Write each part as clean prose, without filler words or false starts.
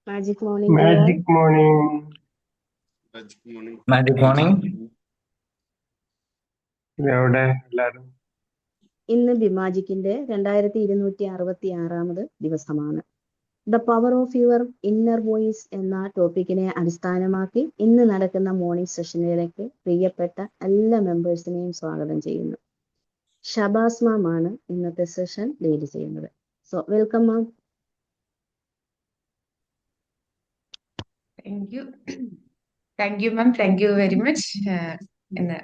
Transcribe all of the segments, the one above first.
Magic morning to all. Magic morning. Magic morning. ഇതെവിടെ എല്ലാരും? ഇന്ന് ബിമാജിക്കിന്റെ 2266 ദിവസമാണ്. The power of your inner voice എന്ന ടോപ്പിക്കിനെ അടിസ്ഥാനമാക്കി ഇന്ന് നടക്കുന്ന മോർണിംഗ് സെഷനിലേക്ക് പ്രിയപ്പെട്ട എല്ലാ മെമ്പേഴ്സിനെയും സ്വാഗതം ചെയ്യുന്നു. ഷബാസ് മാം ആണ് ഇന്നത്തെ സെഷൻ ലീഡ് ചെയ്യുന്നത്. So welcome ma'am. Thank you ma'am, thank you very much. ഇന്ന്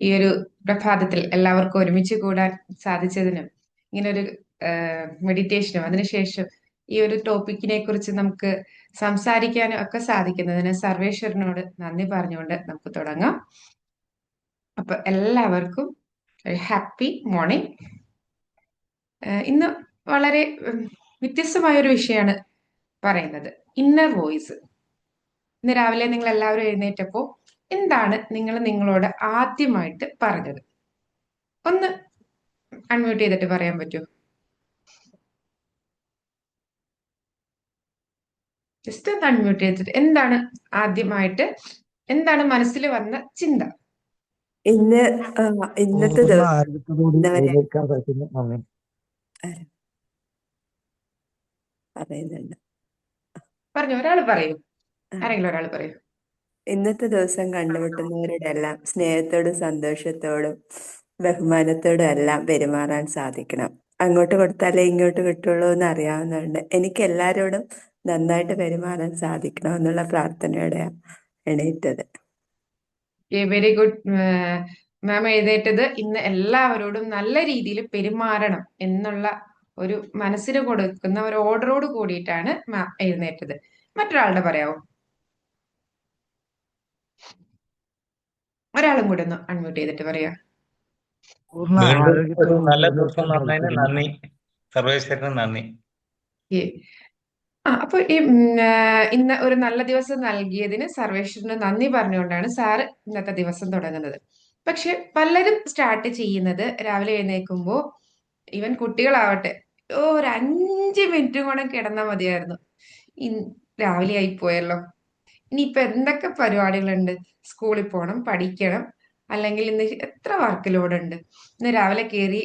ഈ ഒരു പ്രഭാതത്തിൽ എല്ലാവർക്കും ഒരുമിച്ച് കൂടാൻ സാധിച്ചതിനും ഇങ്ങനൊരു മെഡിറ്റേഷനും അതിനുശേഷം ഈ ഒരു ടോപ്പിക്കിനെ കുറിച്ച് നമുക്ക് സംസാരിക്കാനും ഒക്കെ സാധിക്കുന്നതിന് സർവേശ്വരനോട് നന്ദി പറഞ്ഞുകൊണ്ട് നമുക്ക് തുടങ്ങാം. അപ്പൊ എല്ലാവർക്കും ഹാപ്പി മോർണിംഗ്. ഇന്ന് വളരെ വ്യത്യസ്തമായ ഒരു വിഷയമാണ് പറയുന്നത്, ഇന്നർ വോയിസ്. ഇന്ന് രാവിലെ നിങ്ങൾ എല്ലാവരും എഴുന്നേറ്റപ്പോ എന്താണ് നിങ്ങൾ നിങ്ങളോട് ആദ്യമായിട്ട് പറഞ്ഞത്? ഒന്ന് അൺമ്യൂട്ട് ചെയ്തിട്ട് പറയാൻ പറ്റുമോ? ജസ്റ്റ് ഒന്ന് അൺമ്യൂട്ട് ചെയ്തിട്ട് എന്താണ് ആദ്യമായിട്ട്, എന്താണ് മനസ്സിൽ വന്ന ചിന്ത? ഇന്നത്തെ ദിവസം പറയുന്നുണ്ട്. പറഞ്ഞു, ഒരാൾ പറയൂ, ആരെങ്കിലും ഒരാൾ പറയൂ. ഇന്നത്തെ ദിവസം കണ്ടുമുട്ടുന്നവരോടെല്ലാം സ്നേഹത്തോടും സന്തോഷത്തോടും ബഹുമാനത്തോടും എല്ലാം പെരുമാറാൻ സാധിക്കണം. അങ്ങോട്ട് കൊടുത്താലേ ഇങ്ങോട്ട് കിട്ടുള്ളൂ എന്ന് അറിയാവുന്നതുകൊണ്ട് എനിക്ക് എല്ലാവരോടും നന്നായിട്ട് പെരുമാറാൻ സാധിക്കണം എന്നുള്ള പ്രാർത്ഥനയോടെയാണ് എണീറ്റത്. വെരി ഗുഡ് മാം. എഴുന്നേറ്റത് ഇന്ന് എല്ലാവരോടും നല്ല രീതിയിൽ പെരുമാറണം എന്നുള്ള ഒരു മനസ്സിന് കൊടുക്കുന്ന ഒരു ഓർഡറോട് കൂടിയിട്ടാണ് മാം എഴുന്നേറ്റത്. മറ്റൊരാളുടെ പറയാവോ? ഒരാളും കൂടെ ഒന്ന് അൺമ്യൂട്ട് ചെയ്തിട്ട് പറയാ. വീണ്ടും ഒരു നല്ല ദിവസം വന്നതിന് നന്ദി, സർവേശ്വരന് നന്ദി. അപ്പൊ ഇന്ന് ഒരു നല്ല ദിവസം നൽകിയതിന് സർവേശ്വരന് നന്ദി പറഞ്ഞുകൊണ്ടാണ് സാറ് ഇന്നത്തെ ദിവസം തുടങ്ങുന്നത്. പക്ഷെ പലരും സ്റ്റാർട്ട് ചെയ്യുന്നത് രാവിലെ എഴുന്നേൽക്കുമ്പോ, ഈവൻ കുട്ടികളാവട്ടെ, ഒരു 5 മിനിറ്റും കൂടെ കിടന്നാൽ മതിയായിരുന്നു, രാവിലെ ആയി പോയല്ലോ, ഇനിയിപ്പൊ എന്തൊക്കെ പരിപാടികളുണ്ട്, സ്കൂളിൽ പോകണം, പഠിക്കണം, അല്ലെങ്കിൽ ഇന്ന് എത്ര വർക്ക് ലോഡ് ഉണ്ട്, ഇന്ന് രാവിലെ കയറി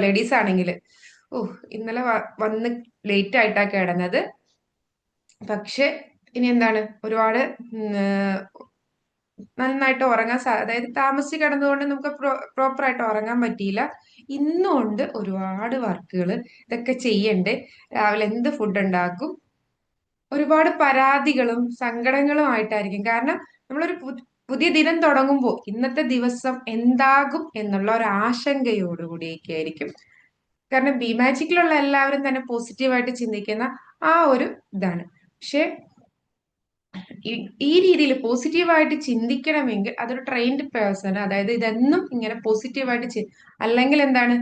ലേഡീസ് ആണെങ്കിൽ ഇന്നലെ വന്ന് ലേറ്റ് ആയിട്ടാ കിടന്നത്, പക്ഷെ ഇനി എന്താണ്, ഒരുപാട് നന്നായിട്ട് ഉറങ്ങാൻ അതായത് താമസിച്ച് കിടന്നുകൊണ്ട് നമുക്ക് പ്രോപ്പർ ആയിട്ട് ഉറങ്ങാൻ പറ്റിയില്ല, ഇന്നുകൊണ്ട് ഒരുപാട് വർക്കുകൾ, ഇതൊക്കെ ചെയ്യണ്ടേ, രാവിലെ എന്ത് ഫുഡ് ഉണ്ടാക്കും, ഒരുപാട് പരാതികളും സങ്കടങ്ങളും ആയിട്ടായിരിക്കും. കാരണം നമ്മളൊരു പുതിയ ദിനം തുടങ്ങുമ്പോൾ ഇന്നത്തെ ദിവസം എന്താകും എന്നുള്ള ഒരു ആശങ്കയോടുകൂടിയൊക്കെ ആയിരിക്കും. കാരണം ബി മാജിക്കിലുള്ള എല്ലാവരും തന്നെ പോസിറ്റീവായിട്ട് ചിന്തിക്കുന്ന ആ ഒരു ഇതാണ്. പക്ഷെ ഈ രീതിയിൽ പോസിറ്റീവായിട്ട് ചിന്തിക്കണമെങ്കിൽ അതൊരു ട്രെയിൻഡ് പേഴ്സൺ, അതായത് ഇതെന്നും ഇങ്ങനെ പോസിറ്റീവായിട്ട് അല്ലെങ്കിൽ എന്താണ്,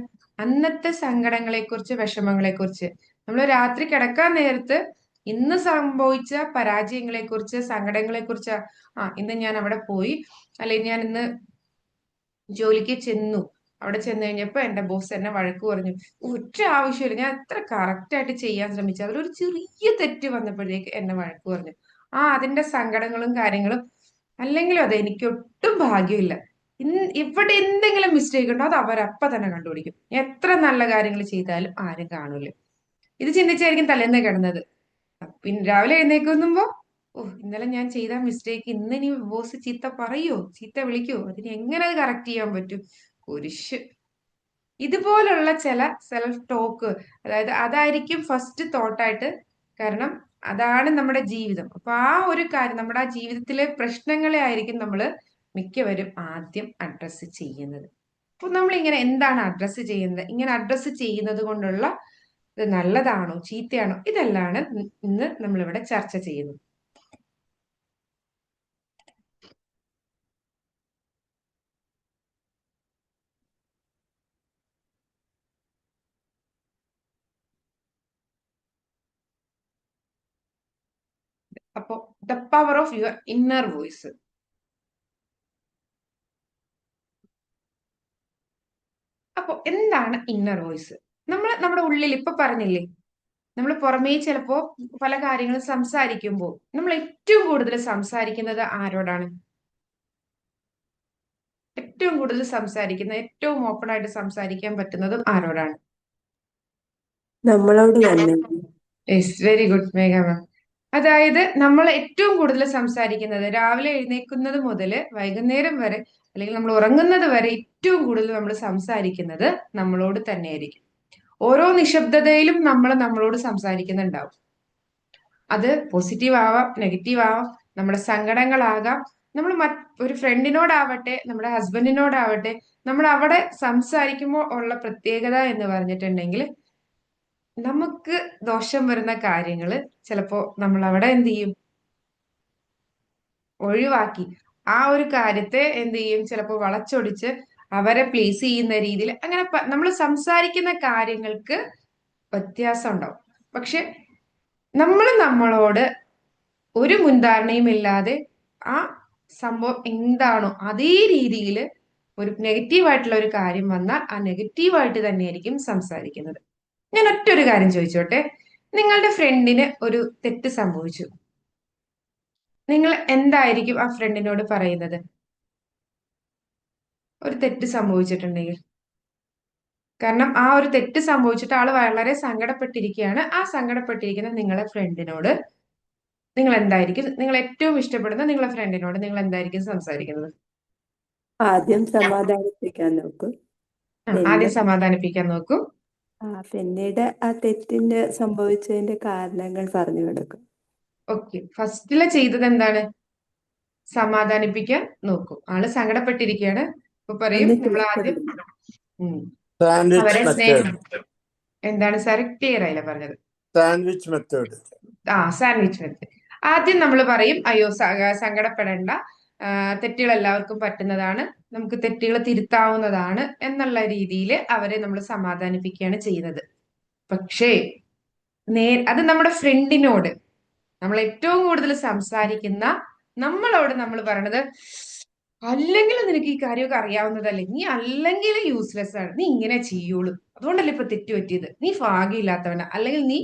അന്നത്തെ സങ്കടങ്ങളെ കുറിച്ച്, വിഷമങ്ങളെ കുറിച്ച്, നമ്മൾ രാത്രി കിടക്കാൻ നേരത്ത് ഇന്ന് സംഭവിച്ച പരാജയങ്ങളെ കുറിച്ച്, സങ്കടങ്ങളെ കുറിച്ച്, ഇന്ന് ഞാൻ അവിടെ പോയി, അല്ലെങ്കിൽ ഞാൻ ഇന്ന് ജോലിക്ക് ചെന്നു, അവിടെ ചെന്ന് കഴിഞ്ഞപ്പോ എന്റെ ബോസ് എന്നെ വഴക്ക് പറഞ്ഞു, ഒറ്റ ആവശ്യമില്ല, ഞാൻ എത്ര കറക്റ്റ് ആയിട്ട് ചെയ്യാൻ ശ്രമിച്ചു, അതിലൊരു ചെറിയ തെറ്റ് വന്നപ്പോഴേക്ക് എന്നെ വഴക്ക് പറഞ്ഞു. അതിന്റെ സങ്കടങ്ങളും കാര്യങ്ങളും. അല്ലെങ്കിലും അതെ, എനിക്ക് ഒട്ടും ഭാഗ്യമില്ല, ഇവിടെ എന്തെങ്കിലും മിസ്റ്റേക്ക് ഉണ്ടോ അത് അവരപ്പ തന്നെ കണ്ടുപിടിക്കും, എത്ര നല്ല കാര്യങ്ങൾ ചെയ്താലും ആരും കാണൂല. ഇത് ചിന്തിച്ചായിരിക്കും തലേന്ന് കിടന്നത്. പിന്നെ രാവിലെ എഴുന്നേക്കുമ്പോ, ഇന്നലെ ഞാൻ ചെയ്ത മിസ്റ്റേക്ക് ഇന്ന് ഇനി ബോസ് ചീത്ത പറയോ, ചീത്ത വിളിക്കോ, അതിന് എങ്ങനെ അത് കറക്റ്റ് ചെയ്യാൻ പറ്റും, കുരിശ്. ഇതുപോലുള്ള ചില സെൽഫ് ടോക്ക്, അതായത് അതായിരിക്കും ഫസ്റ്റ് തോട്ടായിട്ട്. കാരണം അതാണ് നമ്മുടെ ജീവിതം. അപ്പൊ ആ ഒരു കാര്യം, നമ്മുടെ ആ ജീവിതത്തിലെ പ്രശ്നങ്ങളെ ആയിരിക്കും നമ്മൾ മിക്കവരും ആദ്യം അഡ്രസ്സ് ചെയ്യുന്നത്. അപ്പൊ നമ്മൾ ഇങ്ങനെ എന്താണ് അഡ്രസ്സ് ചെയ്യുന്നത്, ഇങ്ങനെ അഡ്രസ്സ് ചെയ്യുന്നത് കൊണ്ടുള്ള ഇത് നല്ലതാണോ ചീത്തയാണോ, ഇതെല്ലാം ഇന്ന് നമ്മളിവിടെ ചർച്ച ചെയ്യുന്നത്. അപ്പോ the power of your inner voice. അപ്പൊ എന്താണ് ഇന്നർ വോയിസ്? നമ്മൾ നമ്മുടെ ഉള്ളിൽ ഇപ്പൊ പറഞ്ഞില്ലേ, നമ്മൾ പുറമേ ചിലപ്പോ പല കാര്യങ്ങളും സംസാരിക്കുമ്പോൾ നമ്മൾ ഏറ്റവും കൂടുതൽ സംസാരിക്കുന്നത് ആരോടാണ്? ഏറ്റവും കൂടുതൽ സംസാരിക്കുന്ന, ഏറ്റവും ഓപ്പൺ ആയിട്ട് സംസാരിക്കാൻ പറ്റുന്നതും ആരോടാണ്? നമ്മളോട് തന്നെ. യെസ്, വെരി ഗുഡ് മേഘ മാം. അതായത് നമ്മൾ ഏറ്റവും കൂടുതൽ സംസാരിക്കുന്നത് രാവിലെ എഴുന്നേൽക്കുന്നത് മുതൽ വൈകുന്നേരം വരെ, അല്ലെങ്കിൽ നമ്മൾ ഉറങ്ങുന്നത് വരെ ഏറ്റവും കൂടുതൽ നമ്മൾ സംസാരിക്കുന്നത് നമ്മളോട് തന്നെയായിരിക്കും. ഓരോ നിശബ്ദതയിലും നമ്മൾ നമ്മളോട് സംസാരിക്കുന്നുണ്ടാവും. അത് പോസിറ്റീവ് ആവാം, നെഗറ്റീവ് ആവാം, നമ്മുടെ സങ്കടങ്ങളാകാം. നമ്മൾ ഒരു ഫ്രണ്ടിനോടാവട്ടെ, നമ്മുടെ ഹസ്ബൻഡിനോടാവട്ടെ, നമ്മൾ അവിടെ സംസാരിക്കുമ്പോൾ ഉള്ള പ്രത്യേകത എന്ന് പറഞ്ഞിട്ടുണ്ടെങ്കിൽ നമുക്ക് ദോഷം വരുന്ന കാര്യങ്ങൾ ചിലപ്പോ നമ്മൾ അവിടെ എന്ത് ചെയ്യും, ഒഴിവാക്കി ആ ഒരു കാര്യത്തെ എന്ത് ചെയ്യും, ചിലപ്പോ വളച്ചൊടിച്ച് അവരെ പ്ലേസ് ചെയ്യുന്ന രീതിയിൽ അങ്ങനെ നമ്മൾ സംസാരിക്കുന്ന കാര്യങ്ങൾക്ക് വ്യത്യാസം ഉണ്ടാവും. പക്ഷെ നമ്മൾ നമ്മളോട് ഒരു മുൻധാരണയും ഇല്ലാതെ ആ സംഭവം എന്താണോ അതേ രീതിയിൽ ഒരു നെഗറ്റീവായിട്ടുള്ള ഒരു കാര്യം വന്നാൽ ആ നെഗറ്റീവായിട്ട് തന്നെയായിരിക്കും സംസാരിക്കുന്നത്. ഞാൻ ഒറ്റൊരു കാര്യം ചോദിച്ചോട്ടെ, നിങ്ങളുടെ ഫ്രണ്ടിന് ഒരു തെറ്റ് സംഭവിച്ചു, നിങ്ങൾ എന്തായിരിക്കും ആ ഫ്രണ്ടിനോട് പറയുന്നത്? ഒരു തെറ്റ് സംഭവിച്ചിട്ടുണ്ടെങ്കിൽ, കാരണം ആ ഒരു തെറ്റ് സംഭവിച്ചിട്ട് ആള് വളരെ സങ്കടപ്പെട്ടിരിക്കുകയാണ്, ആ സങ്കടപ്പെട്ടിരിക്കുന്ന നിങ്ങളെ ഫ്രണ്ടിനോട് നിങ്ങൾ എന്തായിരിക്കും, നിങ്ങൾ ഏറ്റവും ഇഷ്ടപ്പെടുന്ന നിങ്ങളെ ഫ്രണ്ടിനോട് നിങ്ങൾ എന്തായിരിക്കും സംസാരിക്കുന്നത്? ആദ്യം സമാധാനിപ്പിക്കാൻ നോക്കും. ആദ്യം സമാധാനിപ്പിക്കാൻ നോക്കൂ. പിന്നീട് ആ തെറ്റിന്റെ സംഭവിച്ചതിന്റെ കാരണങ്ങൾ പറഞ്ഞു കൊടുക്കും. ഓക്കെ, ഫസ്റ്റില് ചെയ്തത് എന്താണ്? സമാധാനിപ്പിക്കാൻ നോക്കും. ആള് സങ്കടപ്പെട്ടിരിക്കുകയാണ്, അപ്പൊ പറയും നമ്മൾ ആദ്യം അവരെ സ്നേഹം. എന്താണ് സാർ, ക്ലിയർ ആയില്ല പറഞ്ഞത്? Sandwich method. Sandwich method. ആദ്യം നമ്മൾ പറയും, അയ്യോ സങ്കടപ്പെടേണ്ട, തെറ്റുകൾ എല്ലാവർക്കും പറ്റുന്നതാണ്, നമുക്ക് തെറ്റുകൾ തിരുത്താവുന്നതാണ് എന്നുള്ള രീതിയിൽ അവരെ നമ്മൾ സമാധാനിപ്പിക്കുകയാണ് ചെയ്യുന്നത്. പക്ഷേ അത് നമ്മുടെ ഫ്രണ്ടിനോട്, നമ്മൾ ഏറ്റവും കൂടുതൽ സംസാരിക്കുന്ന നമ്മളോട് നമ്മൾ പറയണത്, അല്ലെങ്കിൽ നിനക്ക് ഈ കാര്യമൊക്കെ അറിയാവുന്നതല്ലേ, നീ അല്ലെങ്കിൽ യൂസ്ലെസ് ആണ്, നീ ഇങ്ങനെ ചെയ്യുള്ളൂ, അതുകൊണ്ടല്ലേ ഇപ്പൊ തെറ്റ് പറ്റിയത്, നീ ഭാഗ്യമില്ലാത്തവനാ, അല്ലെങ്കിൽ നീ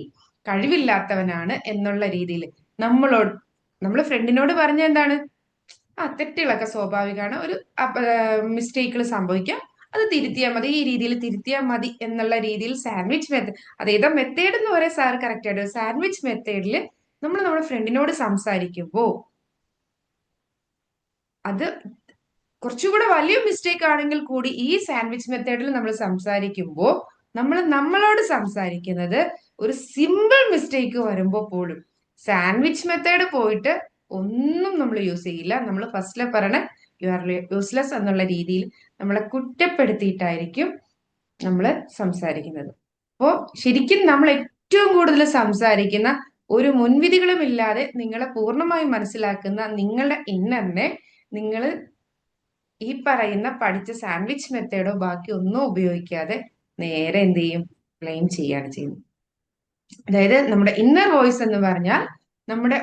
കഴിവില്ലാത്തവനാണ് എന്നുള്ള രീതിയിൽ നമ്മൾ ഫ്രണ്ടിനോട് പറഞ്ഞ എന്താണ്, തെറ്റുകളൊക്കെ സ്വാഭാവികമാണ്, ഒരു മിസ്റ്റേക്കുകൾ സംഭവിക്കാം, അത് തിരുത്തിയാൽ മതി, ഈ രീതിയിൽ തിരുത്തിയാൽ മതി എന്നുള്ള രീതിയിൽ സാൻഡ്വിച്ച് മെത്തേഡ്, അത് ഏതാ മെത്തേഡ് എന്ന് പറയാൻ സാർ കറക്റ്റ് ആയിട്ട്, സാൻഡ്വിച്ച് മെത്തേഡിൽ നമ്മൾ നമ്മുടെ ഫ്രണ്ടിനോട് സംസാരിക്കുമ്പോ അത് കുറച്ചുകൂടെ വലിയ മിസ്റ്റേക്ക് ആണെങ്കിൽ കൂടി ഈ സാൻഡ്വിച്ച് മെത്തേഡിൽ നമ്മൾ സംസാരിക്കുമ്പോൾ നമ്മളോട് സംസാരിക്കുന്നത് ഒരു സിമ്പിൾ മിസ്റ്റേക്ക് വരുമ്പോൾ പോലും സാൻഡ്വിച്ച് മെത്തേഡ് പോയിട്ട് ഒന്നും നമ്മൾ യൂസ് ചെയ്യില്ല. നമ്മൾ ഫസ്റ്റിലെ പറയണ യു ആർ യൂസ്ലെസ് എന്നുള്ള രീതിയിൽ നമ്മളെ കുറ്റപ്പെടുത്തിയിട്ടായിരിക്കും നമ്മൾ സംസാരിക്കുന്നത്. അപ്പോ ശരിക്കും നമ്മൾ ഏറ്റവും കൂടുതൽ സംസാരിക്കുന്ന, ഒരു മുൻവിധികളും ഇല്ലാതെ നിങ്ങളെ പൂർണ്ണമായും മനസ്സിലാക്കുന്ന നിങ്ങളുടെ ഇന്നറിനെ നിങ്ങൾ ഈ പറയുന്ന പഠിച്ച സാൻഡ്വിച്ച് മെത്തേഡോ ബാക്കി ഒന്നും ഉപയോഗിക്കാതെ നേരെ എന്ത് ചെയ്യും, ബ്ലെയിം ചെയ്യാണ് ചെയ്യുന്നത്. അതായത് നമ്മുടെ ഇന്നർ വോയിസ് എന്ന് പറഞ്ഞാൽ നമ്മുടെ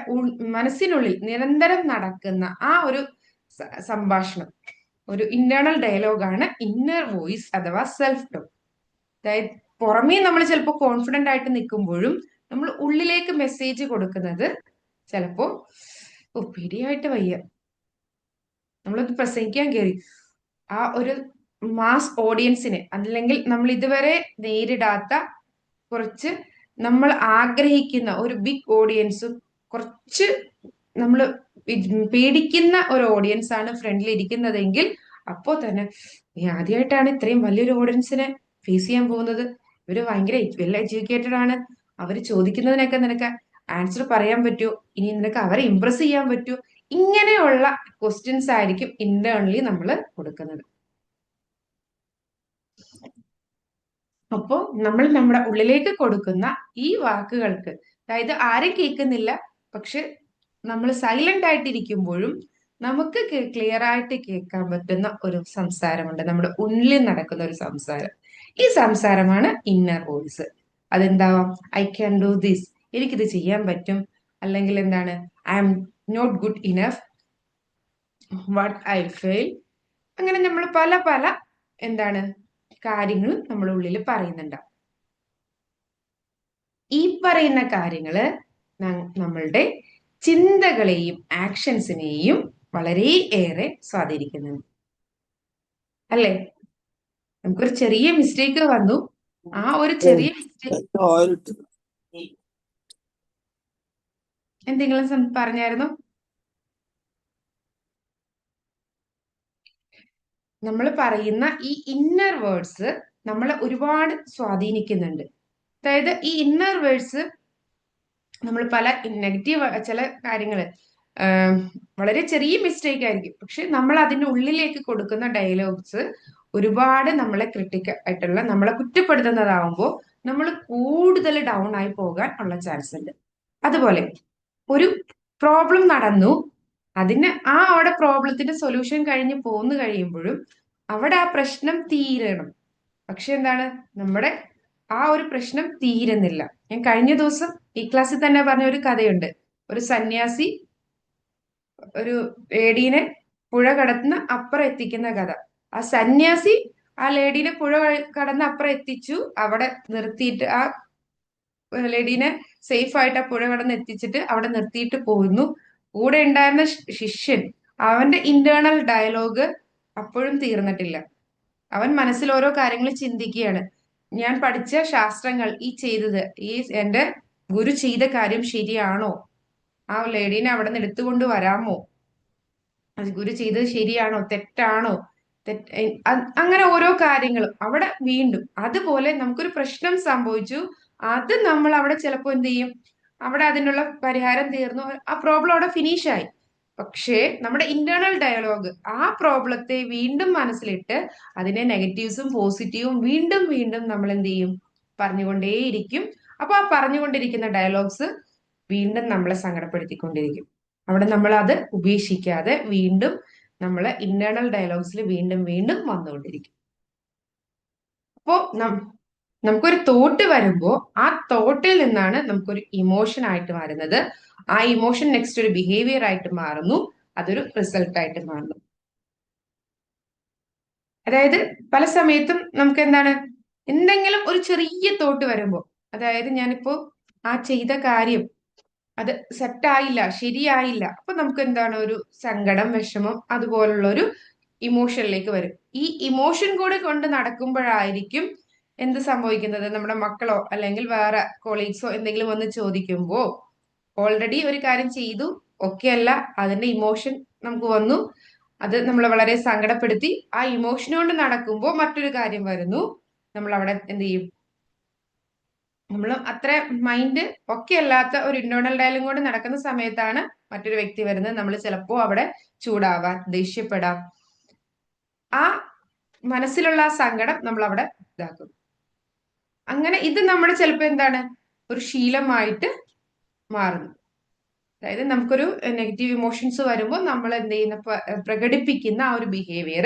മനസ്സിനുള്ളിൽ നിരന്തരം നടക്കുന്ന ആ ഒരു സംഭാഷണം, ഒരു ഇന്റേണൽ ഡയലോഗാണ് ഇന്നർ വോയിസ് അഥവാ സെൽഫ് ടോക്ക്. അതായത് പുറമേ നമ്മൾ ചിലപ്പോൾ കോൺഫിഡന്റ് ആയിട്ട് നിൽക്കുമ്പോഴും നമ്മൾ ഉള്ളിലേക്ക് മെസ്സേജ് കൊടുക്കുന്നത് ചിലപ്പോ പേടിയായിട്ട് വയ്യ, നമ്മളത് പ്രസംഗിക്കാൻ കയറി ആ ഒരു മാസ് ഓഡിയൻസിനെ, അല്ലെങ്കിൽ നമ്മൾ ഇതുവരെ നേരിടാത്ത കുറച്ച് നമ്മൾ ആഗ്രഹിക്കുന്ന ഒരു ബിഗ് ഓഡിയൻസും കുറച്ച് നമ്മൾ പേടിക്കുന്ന ഒരു ഓഡിയൻസ് ആണ് ഫ്രണ്ടിൽ ഇരിക്കുന്നതെങ്കിൽ അപ്പോ തന്നെ ആദ്യമായിട്ടാണ് ഇത്രയും വലിയൊരു ഓഡിയൻസിനെ ഫേസ് ചെയ്യാൻ പോകുന്നത്, ഇവര് ഭയങ്കര വെൽ എഡ്യൂക്കേറ്റഡ് ആണ്, അവര് ചോദിക്കുന്നതിനൊക്കെ നിനക്ക് ആൻസർ പറയാൻ പറ്റുമോ, ഇനി നിനക്ക് അവരെ ഇംപ്രസ് ചെയ്യാൻ പറ്റുമോ, ഇങ്ങനെയുള്ള ക്വസ്റ്റ്യൻസ് ആയിരിക്കും ഇന്റേണലി നമ്മൾ കൊടുക്കുന്നത്. അപ്പോ നമ്മൾ നമ്മുടെ ഉള്ളിലേക്ക് കൊടുക്കുന്ന ഈ വാക്കുകൾക്ക്, അതായത് ആരും കേൾക്കുന്നില്ല, പക്ഷെ നമ്മൾ സൈലന്റ് ആയിട്ടിരിക്കുമ്പോഴും നമുക്ക് ക്ലിയർ ആയിട്ട് കേൾക്കാൻ പറ്റുന്ന ഒരു സംസാരമുണ്ട്, നമ്മുടെ ഉള്ളിൽ നടക്കുന്ന ഒരു സംസാരം. ഈ സംസാരമാണ് ഇന്നർ വോയിസ്. അതെന്താവാം, ഐ ക്യാൻ ഡു ദിസ്, എനിക്കിത് ചെയ്യാൻ പറ്റും, അല്ലെങ്കിൽ എന്താണ്, I am not good enough, what I fail. അങ്ങനെ നമ്മൾ പല പല എന്താണ് കാര്യങ്ങളും നമ്മുടെ ഉള്ളിൽ പറയുന്നുണ്ടാവും. ഈ പറയുന്ന കാര്യങ്ങള് നമ്മളുടെ ചിന്തകളെയും ആക്ഷൻസിനെയും വളരെ ഏറെ സ്വാധീനിക്കുന്നുണ്ട്, അല്ലേ? നമുക്കൊരു ചെറിയ മിസ്റ്റേക്ക് വന്നു, ആ ഒരു ചെറിയ മിസ്റ്റേക്ക് എന്തെങ്കിലും പറഞ്ഞായിരുന്നോ? നമ്മൾ പറയുന്ന ഈ ഇന്നർ വേർഡ്സ് നമ്മളെ ഒരുപാട് സ്വാധീനിക്കുന്നുണ്ട്. അതായത് ഈ ഇന്നർ വേർഡ്സ് നമ്മൾ പല നെഗറ്റീവ് ചില കാര്യങ്ങള് വളരെ ചെറിയ മിസ്റ്റേക്ക് ആയിരിക്കും, പക്ഷെ നമ്മൾ അതിന്റെ ഉള്ളിലേക്ക് കൊടുക്കുന്ന ഡയലോഗ്സ് ഒരുപാട് നമ്മളെ ആയിട്ടുള്ള നമ്മളെ കുറ്റപ്പെടുത്തുന്നതാവുമ്പോൾ നമ്മൾ കൂടുതൽ ഡൗൺ ആയി പോകാൻ ഉള്ള ചാൻസ് ഉണ്ട്. അതുപോലെ ഒരു പ്രോബ്ലം നടന്നു, അതിന് അവിടെ പ്രോബ്ലത്തിന്റെ സൊല്യൂഷൻ കഴിഞ്ഞ് പോന്നു കഴിയുമ്പോഴും അവിടെ ആ പ്രശ്നം തീരണം. പക്ഷെ എന്താണ്, നമ്മുടെ ആ ഒരു പ്രശ്നം തീരുന്നില്ല. ഞാൻ കഴിഞ്ഞ ദിവസം ഈ ക്ലാസ്സിൽ തന്നെ പറഞ്ഞ ഒരു കഥയുണ്ട്. ഒരു സന്യാസി ഒരു ലേഡീനെ പുഴ കടന്ന് അപ്പുറം എത്തിക്കുന്ന കഥ. ആ സന്യാസി ആ ലേഡീനെ പുഴ കടന്ന് അപ്പുറം എത്തിച്ചു, അവിടെ നിർത്തിയിട്ട് ആ ലേഡീനെ സേഫ് ആയിട്ട് ആ പുഴ കടന്ന് എത്തിച്ചിട്ട് അവിടെ നിർത്തിയിട്ട് പോയിരുന്നു. കൂടെ ഉണ്ടായിരുന്ന ശിഷ്യൻ, അവന്റെ ഇന്റേണൽ ഡയലോഗ് അപ്പോഴും തീർന്നിട്ടില്ല. അവൻ മനസ്സിൽ ഓരോ കാര്യങ്ങൾ ചിന്തിക്കുകയാണ്. ഞാൻ പഠിച്ച ശാസ്ത്രങ്ങൾ ഈ ചെയ്തത്, ഈ എന്റെ ഗുരു ചെയ്ത കാര്യം ശരിയാണോ? ആ ലേഡീനെ അവിടെ നിന്ന് എടുത്തുകൊണ്ട് വരാമോ? ഗുരു ചെയ്തത് ശരിയാണോ തെറ്റാണോ? അങ്ങനെ ഓരോ കാര്യങ്ങളും അവിടെ വീണ്ടും അതുപോലെ നമുക്കൊരു പ്രശ്നം സംഭവിച്ചു, അത് നമ്മൾ അവിടെ ചിലപ്പോ എന്ത് ചെയ്യും, അവിടെ അതിനുള്ള പരിഹാരം തീർന്നു, ആ പ്രോബ്ലം അവിടെ ഫിനിഷായി. പക്ഷേ നമ്മുടെ ഇന്റേണൽ ഡയലോഗ് ആ പ്രോബ്ലത്തെ വീണ്ടും മനസ്സിലിട്ട് അതിനെ നെഗറ്റീവ്സും പോസിറ്റീവും വീണ്ടും വീണ്ടും നമ്മൾ എന്ത് ചെയ്യും, പറഞ്ഞുകൊണ്ടേയിരിക്കും. അപ്പൊ ആ പറഞ്ഞുകൊണ്ടിരിക്കുന്ന ഡയലോഗ്സ് വീണ്ടും നമ്മളെ സങ്കടപ്പെടുത്തിക്കൊണ്ടിരിക്കും. അവിടെ നമ്മൾ അത് ഉപേക്ഷിക്കാതെ വീണ്ടും നമ്മളെ ഇന്റേണൽ ഡയലോഗ്സിൽ വീണ്ടും വീണ്ടും വന്നുകൊണ്ടിരിക്കും. അപ്പോ നമുക്കൊരു തോട്ട് വരുമ്പോ ആ തോട്ടിൽ നിന്നാണ് നമുക്കൊരു ഇമോഷൻ ആയിട്ട് മാറുന്നത്. ആ ഇമോഷൻ നെക്സ്റ്റ് ഒരു ബിഹേവിയർ ആയിട്ട് മാറുന്നു, അതൊരു റിസൾട്ട് ആയിട്ട് മാറുന്നു. അതായത് പല സമയത്തും നമുക്ക് എന്താണ്, എന്തെങ്കിലും ഒരു ചെറിയ തോട്ട് വരുമ്പോ, അതായത് ഞാനിപ്പോ ആ ചെയ്ത കാര്യം അത് സെറ്റായില്ല, ശരിയായില്ല, അപ്പൊ നമുക്ക് എന്താണ് ഒരു സങ്കടം, വിഷമം, അതുപോലുള്ള ഒരു ഇമോഷനിലേക്ക് വരും. ഈ ഇമോഷൻ കൂടെ കൊണ്ട് നടക്കുമ്പോഴായിരിക്കും എന്ത് സംഭവിക്കുന്നത്, നമ്മുടെ മക്കളോ അല്ലെങ്കിൽ വേറെ കൊളീഗ്സോ എന്തെങ്കിലും വന്ന് ചോദിക്കുമ്പോ ഓൾറെഡി ഒരു കാര്യം ചെയ്തു, ഓക്കെ അല്ല, അതിന്റെ ഇമോഷൻ നമുക്ക് വന്നു, അത് നമ്മളെ വളരെ സങ്കടപ്പെടുത്തി. ആ ഇമോഷൻ കൊണ്ട് നടക്കുമ്പോൾ മറ്റൊരു കാര്യം വരുന്നു, നമ്മൾ അവിടെ എന്ത് ചെയ്യും, നമ്മൾ അത്ര മൈൻഡ് ഒക്കെ അല്ലാത്ത ഒരു ഇന്റേണൽ ഡയലോഗ് കൊണ്ട് നടക്കുന്ന സമയത്താണ് മറ്റൊരു വ്യക്തി വരുന്നത്. നമ്മൾ ചിലപ്പോ അവിടെ ചൂടാവാൻ, ദേഷ്യപ്പെടാം, ആ മനസ്സിലുള്ള ആ സങ്കടം നമ്മൾ അവിടെ ഇതാക്കും. അങ്ങനെ ഇത് നമ്മുടെ ചിലപ്പോ എന്താണ് ഒരു ശീലമായിട്ട് മാറുന്നു. അതായത് നമുക്കൊരു നെഗറ്റീവ് ഇമോഷൻസ് വരുമ്പോൾ നമ്മൾ എന്ത് ചെയ്യുന്ന പ്രകടിപ്പിക്കുന്ന ആ ഒരു ബിഹേവിയർ,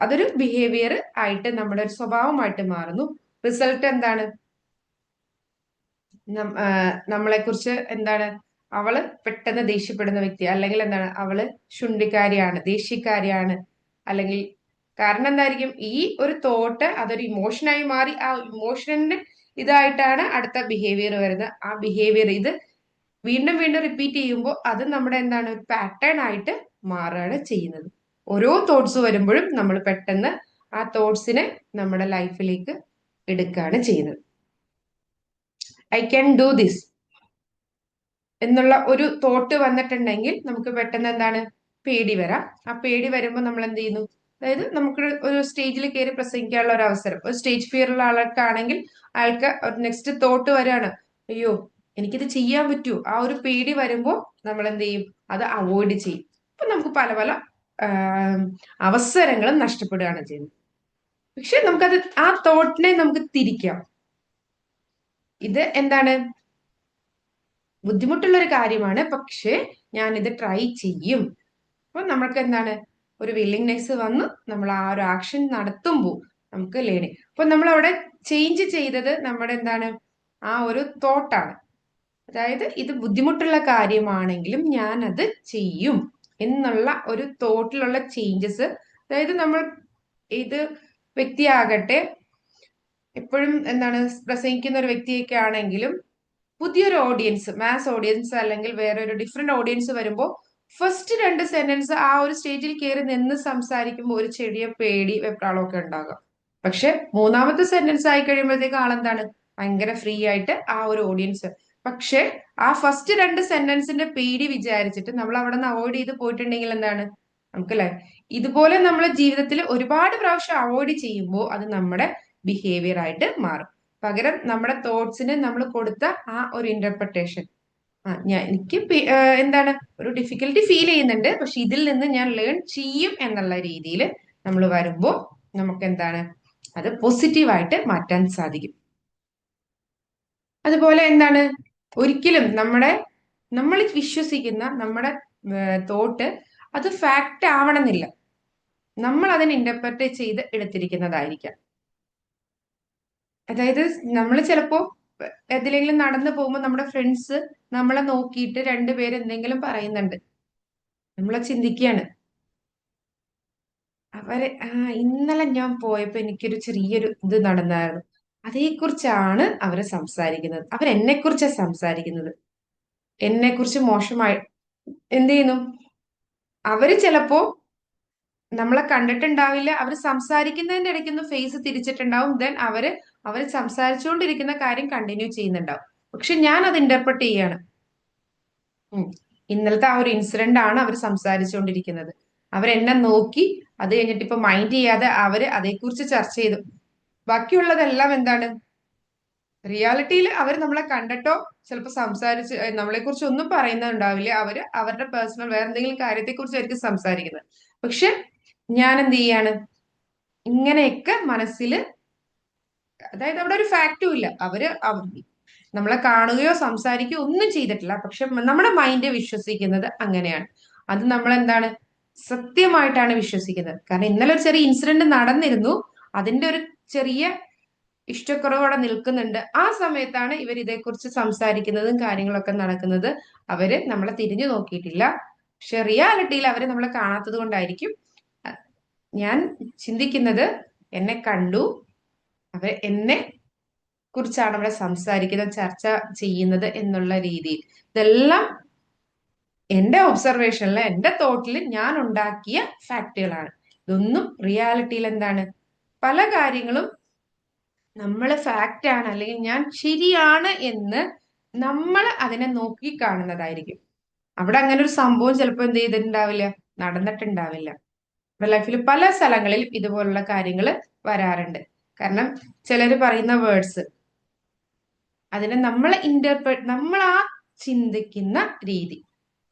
അതൊരു ബിഹേവിയർ ആയിട്ട് നമ്മുടെ ഒരു സ്വഭാവമായിട്ട് മാറുന്നു. റിസൾട്ട് എന്താണ്, നമ്മളെ കുറിച്ച് എന്താണ്, അവള് പെട്ടെന്ന് ദേഷ്യപ്പെടുന്ന വ്യക്തി, അല്ലെങ്കിൽ എന്താണ് അവള് ശുണ്ഠിക്കാരിയാണ്, ദേഷ്യക്കാരിയാണ്, അല്ലെങ്കിൽ കാരണം എന്തായിരിക്കും, ഈ ഒരു തോട്ട് അതൊരു ഇമോഷനായി മാറി, ആ ഇമോഷന്റെ ഇതായിട്ടാണ് അടുത്ത ബിഹേവിയർ വരുന്നത്. ആ ബിഹേവിയർ ഇത് വീണ്ടും വീണ്ടും റിപ്പീറ്റ് ചെയ്യുമ്പോൾ അത് നമ്മുടെ എന്താണ് ഒരു പാറ്റേൺ ആയിട്ട് മാറുകയാണ് ചെയ്യുന്നത്. ഓരോ തോട്ട്സ് വരുമ്പോഴും നമ്മൾ പെട്ടെന്ന് ആ തോട്ട്സിനെ നമ്മുടെ ലൈഫിലേക്ക് എടുക്കുകയാണ് ചെയ്യുന്നത്. ഐ ക്യാൻ ഡു ദിസ് എന്നുള്ള ഒരു തോട്ട് വന്നിട്ടുണ്ടെങ്കിൽ നമുക്ക് പെട്ടെന്ന് എന്താണ് പേടി വരാം. ആ പേടി വരുമ്പോൾ നമ്മൾ എന്ത് ചെയ്യുന്നു, അതായത് നമുക്ക് ഒരു സ്റ്റേജിൽ കയറി പ്രസംഗിക്കാനുള്ള ഒരു അവസരം, ഒരു സ്റ്റേജ് ഫിയർ ഉള്ള ആൾക്കാണെങ്കിൽ അയാൾക്ക് നെക്സ്റ്റ് തോട്ട് വരാണ്, അയ്യോ എനിക്കിത് ചെയ്യാൻ പറ്റൂ. ആ ഒരു പേടി വരുമ്പോൾ നമ്മൾ എന്ത് ചെയ്യും, അത് അവോയ്ഡ് ചെയ്യും. അപ്പൊ നമുക്ക് പല പല അവസരങ്ങളും നഷ്ടപ്പെടുകയാണ് ചെയ്യുന്നത്. പക്ഷെ നമുക്കത് ആ തോട്ടിനെ നമുക്ക് തിരിക്കാം. ഇത് എന്താണ് ബുദ്ധിമുട്ടുള്ള ഒരു കാര്യമാണ്, പക്ഷെ ഞാൻ ഇത് ട്രൈ ചെയ്യും. അപ്പൊ നമ്മൾക്ക് എന്താണ് ഒരു വില്ലിങ്നെസ് വന്ന് നമ്മൾ ആ ഒരു ആക്ഷൻ നടത്തുമ്പോൾ നമുക്ക് ലേണിംഗ്. അപ്പൊ നമ്മൾ അവിടെ ചേഞ്ച് ചെയ്തത് നമ്മുടെ എന്താണ് ആ ഒരു തോട്ടാണ്. അതായത് ഇത് ബുദ്ധിമുട്ടുള്ള കാര്യമാണെങ്കിലും ഞാൻ അത് ചെയ്യും എന്നുള്ള ഒരു തോട്ടിലുള്ള ചേഞ്ചസ്. അതായത് നമ്മൾ ഇത് വ്യക്തിയാകട്ടെ, എപ്പോഴും എന്താണ് പ്രസംഗിക്കുന്ന ഒരു വ്യക്തിയൊക്കെ ആണെങ്കിലും പുതിയൊരു ഓഡിയൻസ്, മാസ് ഓഡിയൻസ് അല്ലെങ്കിൽ വേറെ ഒരു ഡിഫറെന്റ് ഓഡിയൻസ് വരുമ്പോൾ ഫസ്റ്റ് 2 സെന്റൻസ് ആ ഒരു സ്റ്റേജിൽ കയറി നിന്ന് സംസാരിക്കുമ്പോൾ ഒരു ചെറിയ പേടി വെപ്രാളമൊക്കെ ഉണ്ടാകാം. പക്ഷെ മൂന്നാമത്തെ സെന്റൻസ് ആയി കഴിയുമ്പോഴത്തേക്ക് ആളെന്താണ് ഭയങ്കര ഫ്രീ ആയിട്ട് ആ ഒരു ഓഡിയൻസ്. പക്ഷെ ആ ഫസ്റ്റ് 2 സെന്റൻസിന്റെ പേടി വിചാരിച്ചിട്ട് നമ്മൾ അവിടെ നിന്ന് അവോയ്ഡ് ചെയ്ത് പോയിട്ടുണ്ടെങ്കിൽ എന്താണ് നമുക്കല്ലേ ഇതുപോലെ നമ്മളെ ജീവിതത്തിൽ ഒരുപാട് പ്രാവശ്യം അവോയ്ഡ് ചെയ്യുമ്പോൾ അത് നമ്മുടെ ബിഹേവിയർ ആയിട്ട് മാറും. പകരം നമ്മുടെ തോട്ട്സിന് നമ്മൾ കൊടുത്ത ആ ഒരു ഇന്റർപ്രിട്ടേഷൻ, എനിക്ക് എന്താണ് ഒരു ഡിഫിക്കൽട്ടി ഫീൽ ചെയ്യുന്നുണ്ട്, പക്ഷെ ഇതിൽ നിന്ന് ഞാൻ ലേൺ ചെയ്യും എന്നുള്ള രീതിയിൽ നമ്മൾ വരുമ്പോൾ നമുക്ക് എന്താണ് അത് പോസിറ്റീവായിട്ട് മാറ്റാൻ സാധിക്കും. അതുപോലെ എന്താണ് ഒരിക്കലും നമ്മൾ വിശ്വസിക്കുന്ന നമ്മുടെ തോട്ട് അത് ഫാക്റ്റ് ആവണമെന്നില്ല. നമ്മൾ അതിനെ ഇന്റർപ്രറ്റ് ചെയ്ത് എടുത്തിരിക്കുന്നതായിരിക്കാം. അതായത് നമ്മൾ ചിലപ്പോ എതിലെങ്കിലും നടന്നു പോകുമ്പോൾ നമ്മുടെ ഫ്രണ്ട്സ് നമ്മളെ നോക്കിയിട്ട് 2 പേര് എന്തെങ്കിലും പറയുന്നുണ്ട്, നമ്മളെ ചിന്തിക്കുകയാണ് അവരെ ഇന്നലെ ഞാൻ പോയപ്പോ എനിക്കൊരു ചെറിയൊരു ഇത് നടന്നായിരുന്നു, അതേക്കുറിച്ചാണ് അവര് സംസാരിക്കുന്നത്, അവരെന്നെ കുറിച്ചാണ് സംസാരിക്കുന്നത്, എന്നെ കുറിച്ച് മോശമായി എന്ത് ചെയ്യുന്നു. അവര് ചിലപ്പോ നമ്മളെ കണ്ടിട്ടുണ്ടാവില്ല, അവര് സംസാരിക്കുന്നതിന്റെ ഇടയ്ക്കൊന്ന് ഫേസ് തിരിച്ചിട്ടുണ്ടാവും, ദെൻ അവര് സംസാരിച്ചുകൊണ്ടിരിക്കുന്ന കാര്യം കണ്ടിന്യൂ ചെയ്യുന്നുണ്ടാവും. പക്ഷെ ഞാൻ അത് ഇന്റർപ്രറ്റ് ചെയ്യാണ്, ഇന്നലത്തെ ആ ഒരു ഇൻസിഡന്റ് ആണ് അവർ സംസാരിച്ചുകൊണ്ടിരിക്കുന്നത്, അവരെന്നെ നോക്കി, അത് കഴിഞ്ഞിട്ട് ഇപ്പൊ മൈൻഡ് ചെയ്യാതെ അവര് അതേക്കുറിച്ച് ചർച്ച ചെയ്തു. ബാക്കിയുള്ളതെല്ലാം എന്താണ് റിയാലിറ്റിയിൽ അവർ നമ്മളെ കണ്ടിട്ടോ ചിലപ്പോൾ സംസാരിച്ച് നമ്മളെ കുറിച്ച് ഒന്നും പറയുന്നുണ്ടാവില്ല, അവര് അവരുടെ പേഴ്സണൽ വേറെ എന്തെങ്കിലും കാര്യത്തെ കുറിച്ചായിരിക്കും സംസാരിക്കുന്നത്. പക്ഷെ ഞാൻ എന്ത് ചെയ്യാണ് ഇങ്ങനെയൊക്കെ മനസ്സിൽ, അതായത് അവിടെ ഒരു ഫാക്റ്റും ഇല്ല, അവര് നമ്മളെ കാണുകയോ സംസാരിക്കുകയോ ഒന്നും ചെയ്തിട്ടില്ല, പക്ഷെ നമ്മുടെ മൈൻഡ് വിശ്വസിക്കുന്നത് അങ്ങനെയാണ്. അത് നമ്മൾ എന്താണ് സത്യമായിട്ടാണ് വിശ്വസിക്കുന്നത്. കാരണം ഇന്നലെ ഒരു ചെറിയ ഇൻസിഡന്റ് നടന്നിരുന്നു, അതിന്റെ ഒരു ചെറിയ ഇഷ്ടക്കുറവോടെ നിൽക്കുന്നുണ്ട്. ആ സമയത്താണ് ഇവർ ഇതേക്കുറിച്ച് സംസാരിക്കുന്നതും കാര്യങ്ങളൊക്കെ നടക്കുന്നത്. അവര് നമ്മളെ തിരിഞ്ഞു നോക്കിയിട്ടില്ല, പക്ഷെ റിയാലിറ്റിയിൽ അവര് നമ്മളെ കാണാത്തത് കൊണ്ടായിരിക്കും. ഞാൻ ചിന്തിക്കുന്നത് എന്നെ കണ്ടു, അവർ എന്നെ കുറിച്ചാണ് അവിടെ സംസാരിക്കുന്നത്, ചർച്ച ചെയ്യുന്നത് എന്നുള്ള രീതിയിൽ. ഇതെല്ലാം എന്റെ ഒബ്സർവേഷനിൽ, എന്റെ തോട്ടിൽ ഞാൻ ഉണ്ടാക്കിയ ഫാക്ടുകളാണ്. ഇതൊന്നും റിയാലിറ്റിയിൽ എന്താണ് പല കാര്യങ്ങളും നമ്മൾ ഫാക്റ്റ് ആണ് അല്ലെങ്കിൽ ഞാൻ ശരിയാണ് എന്ന് നമ്മൾ അതിനെ നോക്കി കാണുന്നതായിരിക്കും. അവിടെ അങ്ങനെ ഒരു സംഭവം ചിലപ്പോൾ എന്ത് ചെയ്തിട്ടുണ്ടാവില്ല, നടന്നിട്ടുണ്ടാവില്ല. നമ്മുടെ ലൈഫിൽ പല സ്ഥലങ്ങളിൽ ഇതുപോലുള്ള കാര്യങ്ങൾ വരാറുണ്ട്. കാരണം ചിലര് പറയുന്ന വേർഡ്സ്, അതിനെ നമ്മൾ ആ ചിന്തിക്കുന്ന രീതി.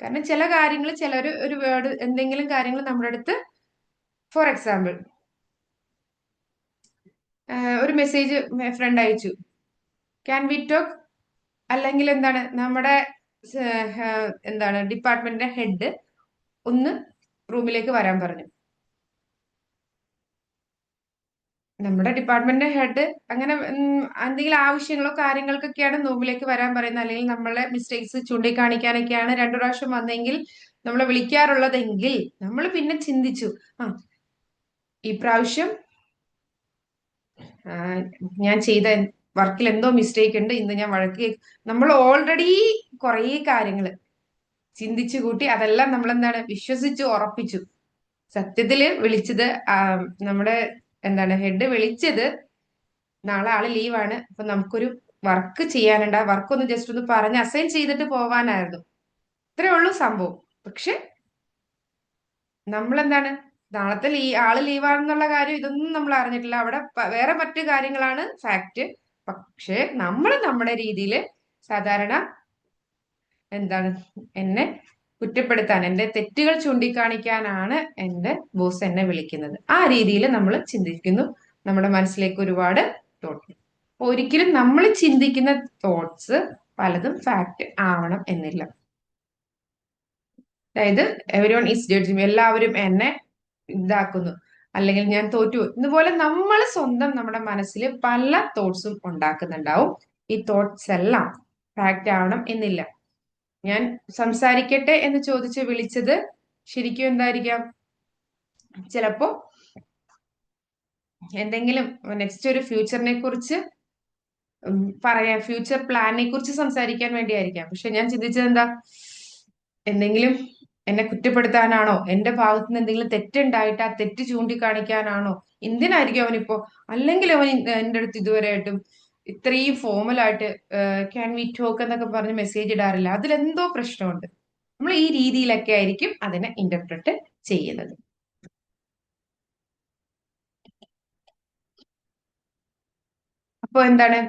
കാരണം ചില കാര്യങ്ങൾ ചിലര് ഒരു വേർഡ് എന്തെങ്കിലും കാര്യങ്ങൾ നമ്മുടെ അടുത്ത്, ഫോർ എക്സാമ്പിൾ ഒരു മെസ്സേജ് ഫ്രണ്ട് അയച്ചു, ക്യാൻ വി ടോക്ക്, അല്ലെങ്കിൽ എന്താണ് നമ്മുടെ എന്താണ് ഡിപ്പാർട്ട്മെന്റിന്റെ ഹെഡ് ഒന്ന് റൂമിലേക്ക് വരാൻ പറഞ്ഞു. നമ്മുടെ ഡിപ്പാർട്ട്മെന്റ് ഹെഡ് അങ്ങനെ എന്തെങ്കിലും ആവശ്യങ്ങളോ കാര്യങ്ങൾക്കൊക്കെയാണ് റൂമിലേക്ക് വരാൻ പറയുന്നത്, അല്ലെങ്കിൽ നമ്മളെ മിസ്റ്റേക്സ് ചൂണ്ടിക്കാണിക്കാനൊക്കെയാണ് 2 പ്രാവശ്യം വന്നെങ്കിൽ നമ്മളെ വിളിക്കാറുള്ളതെങ്കിൽ നമ്മൾ പിന്നെ ചിന്തിച്ചു, ഈ പ്രാവശ്യം ഞാൻ ചെയ്ത വർക്കിൽ എന്തോ മിസ്റ്റേക്ക് ഉണ്ട്, ഇന്ന് ഞാൻ വഴക്ക്. നമ്മൾ ഓൾറെഡി കുറെ കാര്യങ്ങൾ ചിന്തിച്ചു കൂട്ടി, അതെല്ലാം നമ്മൾ എന്താണ് വിശ്വസിച്ചു ഉറപ്പിച്ചു. സത്യത്തില് വിളിച്ചത് നമ്മുടെ എന്താണ് ഹെഡ് വിളിച്ചത്, നാളെ ആള് ലീവാണ്, അപ്പൊ നമുക്കൊരു വർക്ക് ചെയ്യാനുണ്ട്, ആ വർക്ക് ഒന്ന് ജസ്റ്റ് ഒന്ന് പറഞ്ഞ് അസൈൻ ചെയ്തിട്ട് പോവാനായിരുന്നു. ഇത്രേ ഉള്ളൂ സംഭവം. പക്ഷെ നമ്മളെന്താണ് നാളത്തെ ആള് ലീവാണെന്നുള്ള കാര്യം ഇതൊന്നും നമ്മൾ അറിഞ്ഞിട്ടില്ല, അവിടെ വേറെ മറ്റു കാര്യങ്ങളാണ് ഫാക്റ്റ്. പക്ഷെ നമ്മൾ നമ്മുടെ രീതിയിൽ സാധാരണ എന്താണ് എന്നെ കുറ്റപ്പെടുത്താൻ, എന്റെ തെറ്റുകൾ ചൂണ്ടിക്കാണിക്കാനാണ് എന്റെ ബോസ് എന്നെ വിളിക്കുന്നത്, ആ രീതിയിൽ നമ്മൾ ചിന്തിക്കുന്നു. നമ്മുടെ മനസ്സിലേക്ക് ഒരുപാട് തോട്ട്. ഒരിക്കലും നമ്മൾ ചിന്തിക്കുന്ന തോട്ട്സ് പലതും ഫാക്റ്റ് ആവണം എന്നില്ല. അതായത് എവരിവൺ ഈസ് ജഡ്ജിങ്, എല്ലാവരും എന്നെ ഇതാക്കുന്നു, അല്ലെങ്കിൽ ഞാൻ തോറ്റു, ഇതുപോലെ നമ്മൾ സ്വന്തം നമ്മുടെ മനസ്സിൽ പല തോട്ട്സും ഉണ്ടാക്കുന്നുണ്ടാവും. ഈ തോട്ട്സ് എല്ലാം ഫാക്റ്റ് ആവണം എന്നില്ല. ഞാൻ സംസാരിക്കട്ടെ എന്ന് ചോദിച്ച് വിളിച്ചത് ശരിക്കും എന്തായിരിക്കാം, ചിലപ്പോ എന്തെങ്കിലും നെക്സ്റ്റ് ഒരു ഫ്യൂച്ചറിനെ കുറിച്ച് പറയാൻ, ഫ്യൂച്ചർ പ്ലാനിനെ കുറിച്ച് സംസാരിക്കാൻ വേണ്ടിയായിരിക്കാം. പക്ഷെ ഞാൻ ചിന്തിച്ചത് എന്താ, എന്തെങ്കിലും എന്നെ കുറ്റപ്പെടുത്താനാണോ, എന്റെ ഭാഗത്ത് നിന്ന് എന്തെങ്കിലും തെറ്റുണ്ടായിട്ട് ആ തെറ്റ് ചൂണ്ടിക്കാണിക്കാനാണോ, എന്തിനായിരിക്കും അവനിപ്പോ, അല്ലെങ്കിൽ അവൻ എന്റെ അടുത്ത് ഇതുവരെയായിട്ടും ഇത്രയും ഫോമലായിട്ട് ക്യാൻ വി ടോക്ക് എന്നൊക്കെ പറഞ്ഞ് മെസ്സേജ് ഇടാറില്ല, അതിലെന്തോ പ്രശ്നമുണ്ട്. നമ്മൾ ഈ രീതിയിലൊക്കെ ആയിരിക്കും അതിനെ ഇന്റർപ്രറ്റ് ചെയ്യുന്നത്. അപ്പൊ എന്താണ്,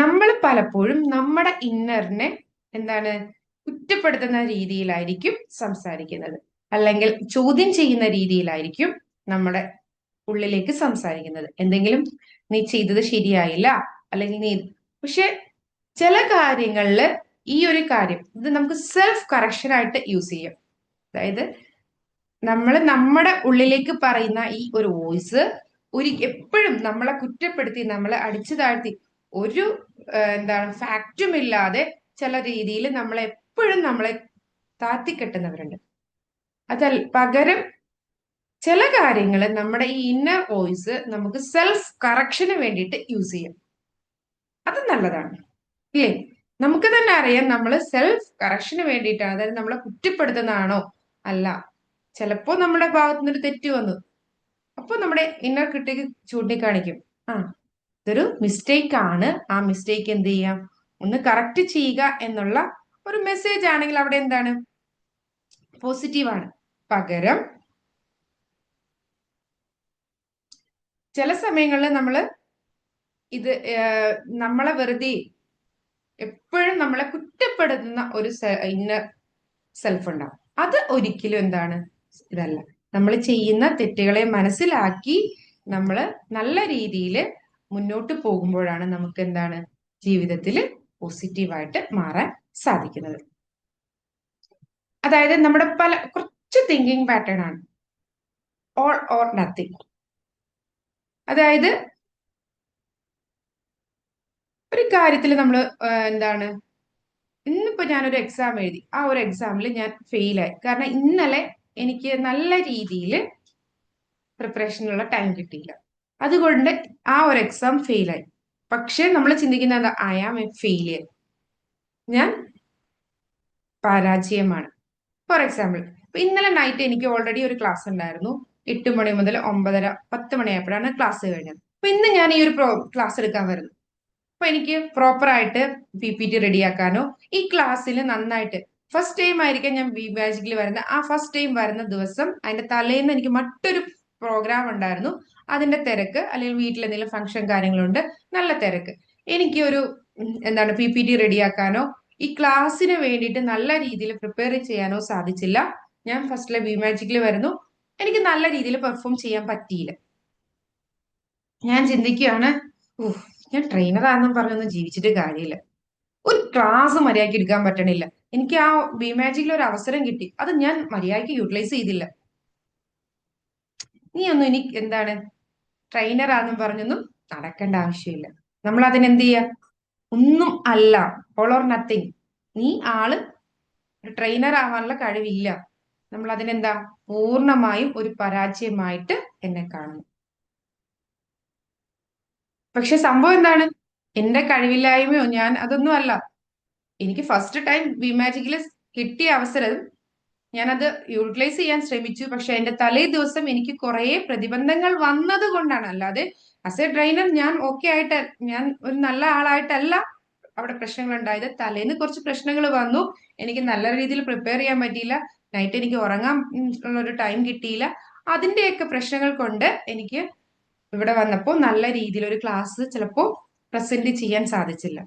നമ്മൾ പലപ്പോഴും നമ്മുടെ ഇന്നറിനെ എന്താണ് കുറ്റപ്പെടുത്തുന്ന രീതിയിലായിരിക്കും സംസാരിക്കുന്നത്, അല്ലെങ്കിൽ ചോദ്യം ചെയ്യുന്ന രീതിയിലായിരിക്കും നമ്മുടെ ഉള്ളിലേക്ക് സംസാരിക്കുന്നത്. എന്തെങ്കിലും നീ ചെയ്തത് ശരിയായില്ല, അല്ലെങ്കിൽ നീ, പക്ഷെ ചില കാര്യങ്ങളില് ഈ ഒരു കാര്യം ഇത് നമുക്ക് സെൽഫ് കറക്ഷൻ ആയിട്ട് യൂസ് ചെയ്യാം. അതായത് നമ്മൾ നമ്മുടെ ഉള്ളിലേക്ക് പറയുന്ന ഈ ഒരു വോയിസ് എപ്പോഴും നമ്മളെ കുറ്റപ്പെടുത്തി, നമ്മളെ അടിച്ചു താഴ്ത്തി, ഒരു എന്താണ് ഫാക്റ്റും ഇല്ലാതെ ചില രീതിയിൽ നമ്മളെ താത്തിക്കെട്ടുന്നവരുണ്ട്. പകരം ചില കാര്യങ്ങൾ നമ്മുടെ ഈ ഇന്നർ വോയിസ് നമുക്ക് സെൽഫ് കറക്ഷന് വേണ്ടിയിട്ട് യൂസ് ചെയ്യാം. അത് നല്ലതാണ്, ഇല്ലേ? നമുക്ക് തന്നെ അറിയാം നമ്മൾ സെൽഫ് കറക്ഷന് വേണ്ടിയിട്ടാണ്, അതായത് നമ്മളെ കുറ്റപ്പെടുത്തുന്നതാണോ അല്ല. ചിലപ്പോ നമ്മുടെ ഭാഗത്തു നിന്നൊരു തെറ്റ് വന്നു, അപ്പൊ നമ്മുടെ ഇന്നർ ക്രിട്ടിക് ചൂണ്ടിക്കാണിക്കും, ആ ഇതൊരു മിസ്റ്റേക്ക് ആണ്, ആ മിസ്റ്റേക്ക് എന്ത് ചെയ്യാം, ഒന്ന് കറക്റ്റ് ചെയ്യുക എന്നുള്ള ഒരു മെസ്സേജ് ആണെങ്കിൽ അവിടെ എന്താണ്, പോസിറ്റീവാണ്. പകരം ചില സമയങ്ങളിൽ നമ്മൾ ഇത് നമ്മളെ വെറുതെ എപ്പോഴും നമ്മളെ കുറ്റപ്പെടുത്തുന്ന ഒരു ഇന്നർ സെൽഫ് ഉണ്ടാവും. അത് ഒരിക്കലും എന്താണ്, ഇതല്ല. നമ്മൾ ചെയ്യുന്ന തെറ്റുകളെ മനസ്സിലാക്കി നമ്മൾ നല്ല രീതിയിൽ മുന്നോട്ട് പോകുമ്പോഴാണ് നമുക്ക് എന്താണ് ജീവിതത്തിൽ പോസിറ്റീവായിട്ട് മാറാൻ സാധിക്കുന്നത്. അതായത് നമ്മുടെ കുറച്ച് തിങ്കിങ് പാറ്റേൺ ആണ് ഓൾ ഓർ നത്തിങ്. അതായത് ഒരു കാര്യത്തിൽ നമ്മൾ എന്താണ്, ഇന്നിപ്പോ ഞാനൊരു എക്സാം എഴുതി, ആ ഒരു എക്സാമിൽ ഞാൻ ഫെയിലായി, കാരണം ഇന്നലെ എനിക്ക് നല്ല രീതിയിൽ പ്രിപ്പറേഷനുള്ള ടൈം കിട്ടിയില്ല, അതുകൊണ്ട് ആ ഒരു എക്സാം ഫെയിലായി. പക്ഷെ നമ്മൾ ചിന്തിക്കുന്ന എന്താ, ഐ ആം എ ഫെയിലിയർ, ഞാൻ പരാജയമാണ്. ഫോർ എക്സാമ്പിൾ, ഇപ്പൊ ഇന്നലെ നൈറ്റ് എനിക്ക് ഓൾറെഡി ഒരു ക്ലാസ് ഉണ്ടായിരുന്നു, 8 മണി മുതൽ 9:30 10 മണിയായപ്പോഴാണ് ക്ലാസ് കഴിഞ്ഞത്. അപ്പൊ ഇന്ന് ഞാൻ ഈ ഒരു ക്ലാസ് എടുക്കാൻ വരുന്നു. അപ്പൊ എനിക്ക് പ്രോപ്പർ ആയിട്ട് PPT റെഡിയാക്കാനോ, ഈ ക്ലാസ്സിൽ നന്നായിട്ട് ഫസ്റ്റ് ടൈം ആയിരിക്കും ഞാൻ മാജിക്കിൽ വരുന്ന, ആ ഫസ്റ്റ് ടൈം വരുന്ന ദിവസം അതിന്റെ തലേന്ന് എനിക്ക് മറ്റൊരു പ്രോഗ്രാം ഉണ്ടായിരുന്നു, അതിന്റെ തിരക്ക്, അല്ലെങ്കിൽ വീട്ടിൽ എന്തെങ്കിലും ഫംഗ്ഷൻ കാര്യങ്ങളുണ്ട്, നല്ല തിരക്ക്. എനിക്ക് ഒരു എന്താണ് PPT റെഡിയാക്കാനോ ഈ ക്ലാസ്സിന് വേണ്ടിയിട്ട് നല്ല രീതിയിൽ പ്രിപ്പയർ ചെയ്യാനോ സാധിച്ചില്ല. ഞാൻ ഫസ്റ്റിലെ മാജിക്കിൽ വരുന്നു, എനിക്ക് നല്ല രീതിയിൽ പെർഫോം ചെയ്യാൻ പറ്റിയില്ല. ഞാൻ ചിന്തിക്കുകയാണ്, ഞാൻ ട്രെയിനറാണെന്നും പറഞ്ഞൊന്നും ജീവിച്ചിട്ട് കാര്യമില്ല, ഒരു ക്ലാസ് മര്യാദയ്ക്ക് എടുക്കാൻ പറ്റണില്ല, എനിക്ക് ആ മാജിക്കിൽ ഒരു അവസരം കിട്ടി, അത് ഞാൻ മര്യാദയ്ക്ക് യൂട്ടിലൈസ് ചെയ്തില്ല. നീ ഒന്നും ഇനി എന്താണ് ട്രെയിനറാന്നും പറഞ്ഞൊന്നും നടക്കേണ്ട ആവശ്യമില്ല. നമ്മൾ അതിനെന്ത് ചെയ്യാ, ഒന്നും അല്ല, ഓൾ ഓർ നത്തിങ്, നീ ആള് ട്രെയിനർ ആവാനുള്ള കഴിവില്ല, നമ്മൾ അതിനെന്താ പൂർണ്ണമായും ഒരു പരാജയമായിട്ട് എന്നെ കാണുന്നു. പക്ഷെ സംഭവം എന്താണ്, എന്റെ കഴിവില്ലായ്മയോ ഞാൻ അതൊന്നും അല്ല. എനിക്ക് ഫസ്റ്റ് ടൈം മാജിക്കിൽ കിട്ടിയ അവസരം ഞാനത് യൂട്ടിലൈസ് ചെയ്യാൻ ശ്രമിച്ചു. പക്ഷെ എന്റെ തലേ ദിവസം എനിക്ക് കുറെ പ്രതിബന്ധങ്ങൾ വന്നത് കൊണ്ടാണ്, അല്ലാതെ ആസ് എ ട്രെയിനർ ഞാൻ ഓക്കെ ആയിട്ട്, ഞാൻ ഒരു നല്ല ആളായിട്ടല്ല അവിടെ പ്രശ്നങ്ങൾ ഉണ്ടായത്. തലേന്ന് കുറച്ച് പ്രശ്നങ്ങൾ വന്നു, എനിക്ക് നല്ല രീതിയിൽ പ്രിപ്പയർ ചെയ്യാൻ പറ്റിയില്ല, നൈറ്റ് എനിക്ക് ഉറങ്ങാൻ ഉള്ള ഒരു ടൈം കിട്ടിയില്ല. അതിന്റെയൊക്കെ പ്രശ്നങ്ങൾ കൊണ്ട് എനിക്ക് ഇവിടെ വന്നപ്പോ നല്ല രീതിയിൽ ഒരു ക്ലാസ് ചിലപ്പോ പ്രസന്റ് ചെയ്യാൻ സാധിച്ചില്ല.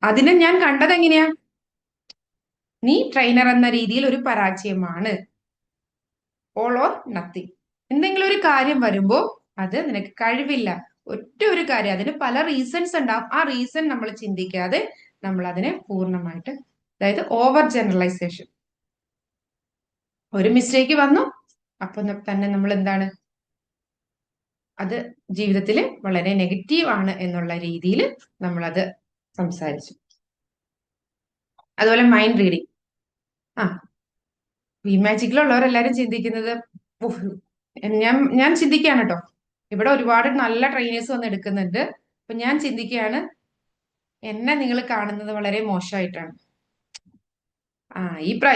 അതിനെ ഞാൻ കണ്ടത് എങ്ങനെയാ, നീ ട്രെയിനർ എന്ന രീതിയിൽ ഒരു പരാജയമാണ്, ഓൾ ഓർ നത്തിങ്. എന്തെങ്കിലും ഒരു കാര്യം വരുമ്പോ അത് നിനക്ക് കഴിവില്ല, ഒറ്റ ഒരു കാര്യം, അതിന് പല റീസൺസ് ഉണ്ടാവും, ആ റീസൺ നമ്മൾ ചിന്തിക്കാതെ നമ്മൾ അതിനെ പൂർണ്ണമായിട്ട്, അതായത് ഓവർ ജനറലൈസേഷൻ, ഒരു മിസ്റ്റേക്ക് വന്നു അപ്പൊ തന്നെ നമ്മൾ എന്താണ്, അത് ജീവിതത്തിൽ വളരെ നെഗറ്റീവ് ആണ് എന്നുള്ള രീതിയിൽ നമ്മളത് സംസാരിച്ചു. അതുപോലെ മൈൻഡ് റീഡിങ്, മാജിക്കിലുള്ളവരെല്ലാരും ചിന്തിക്കുന്നത് ഞാൻ ചിന്തിക്കുകയാണ് കേട്ടോ. ഇവിടെ ഒരുപാട് നല്ല ട്രെയിനേഴ്സ് വന്ന് എടുക്കുന്നുണ്ട്. അപ്പൊ ഞാൻ ചിന്തിക്കുകയാണ്, എന്നെ നിങ്ങൾ കാണുന്നത് വളരെ മോശമായിട്ടാണ്.